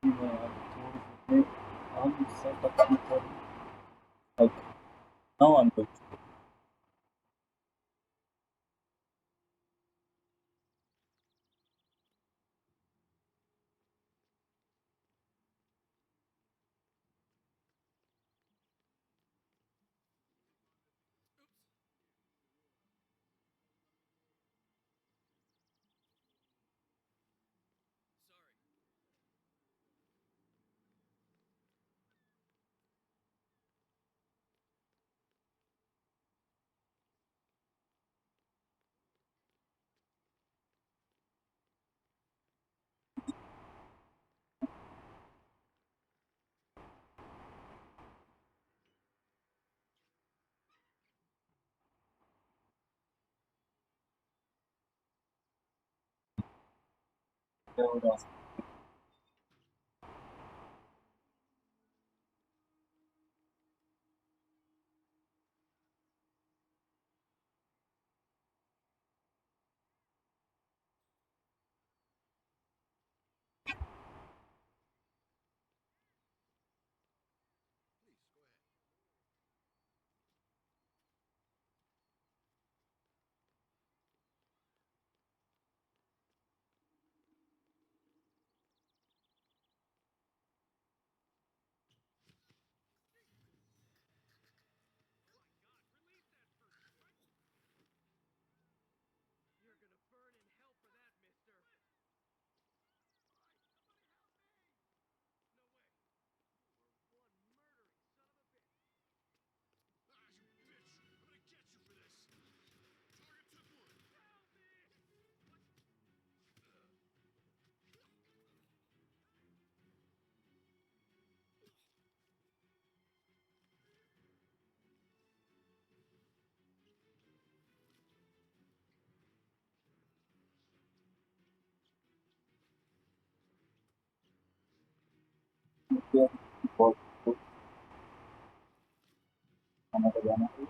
मैं थोड़ी देर सेटअप की करूँ। Okay, now I am good. क्या हो रहा है? बहुत खाना बजाना है।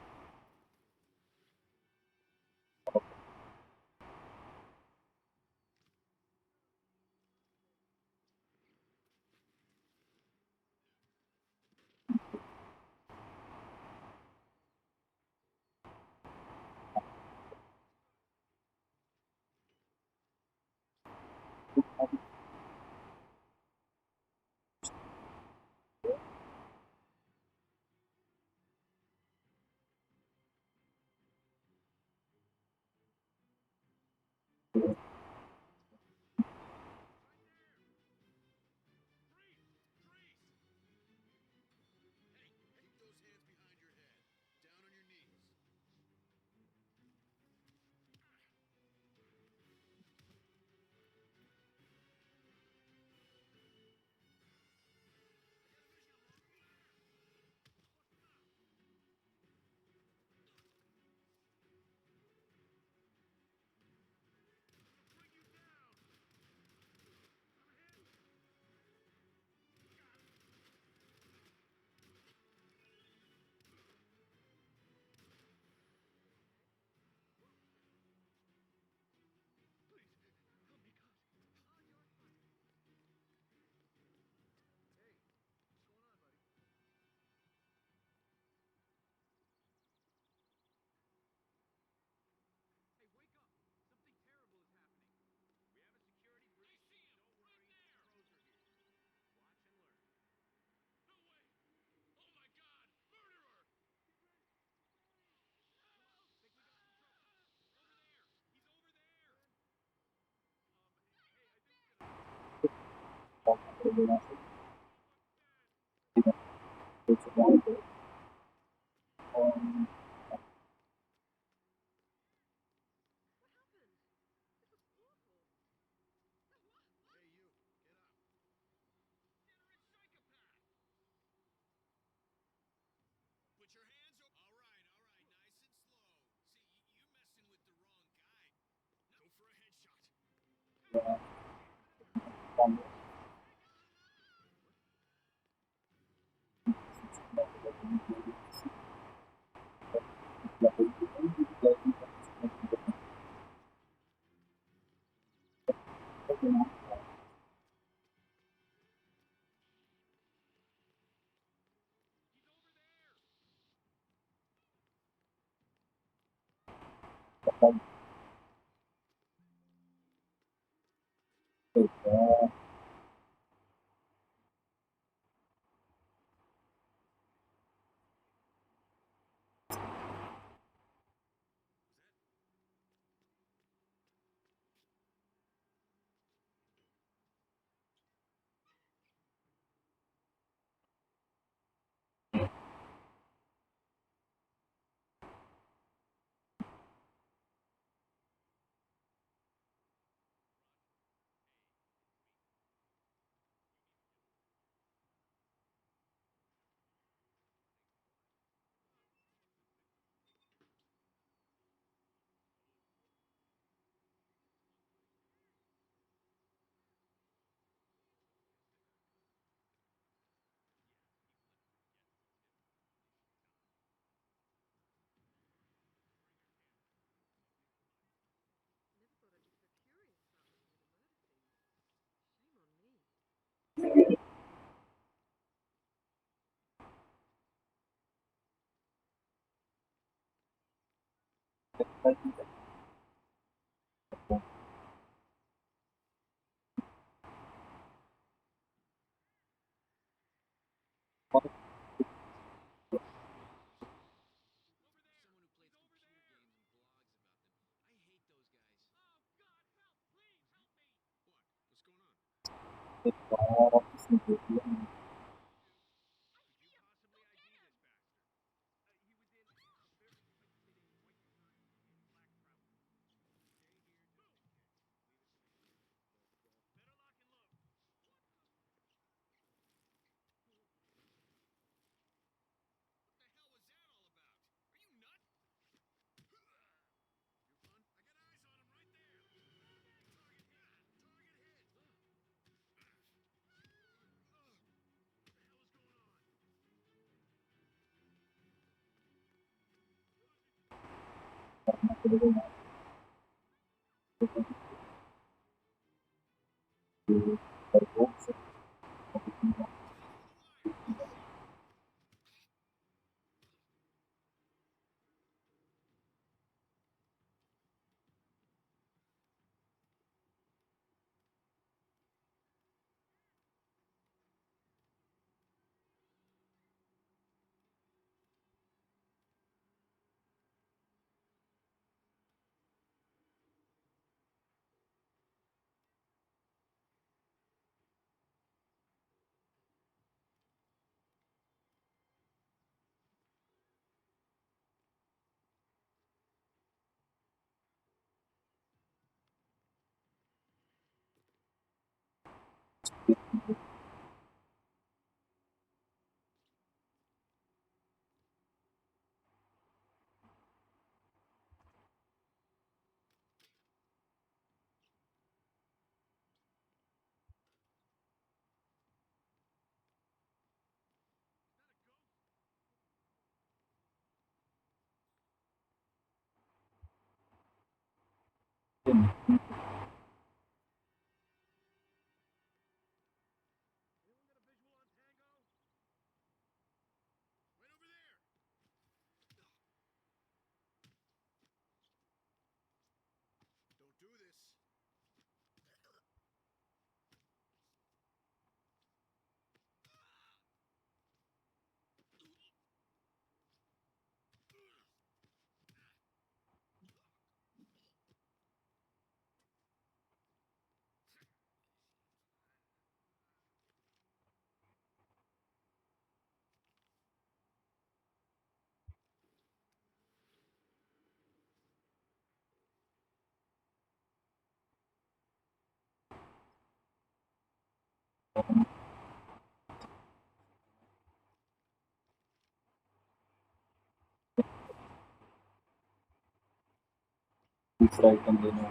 Diserahkan dengan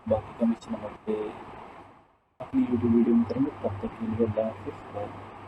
बाकी कमीशन अपनी यूट्यूब वीडियो में करेंगे। तब तक के लिए अल्लाह हाफिज़।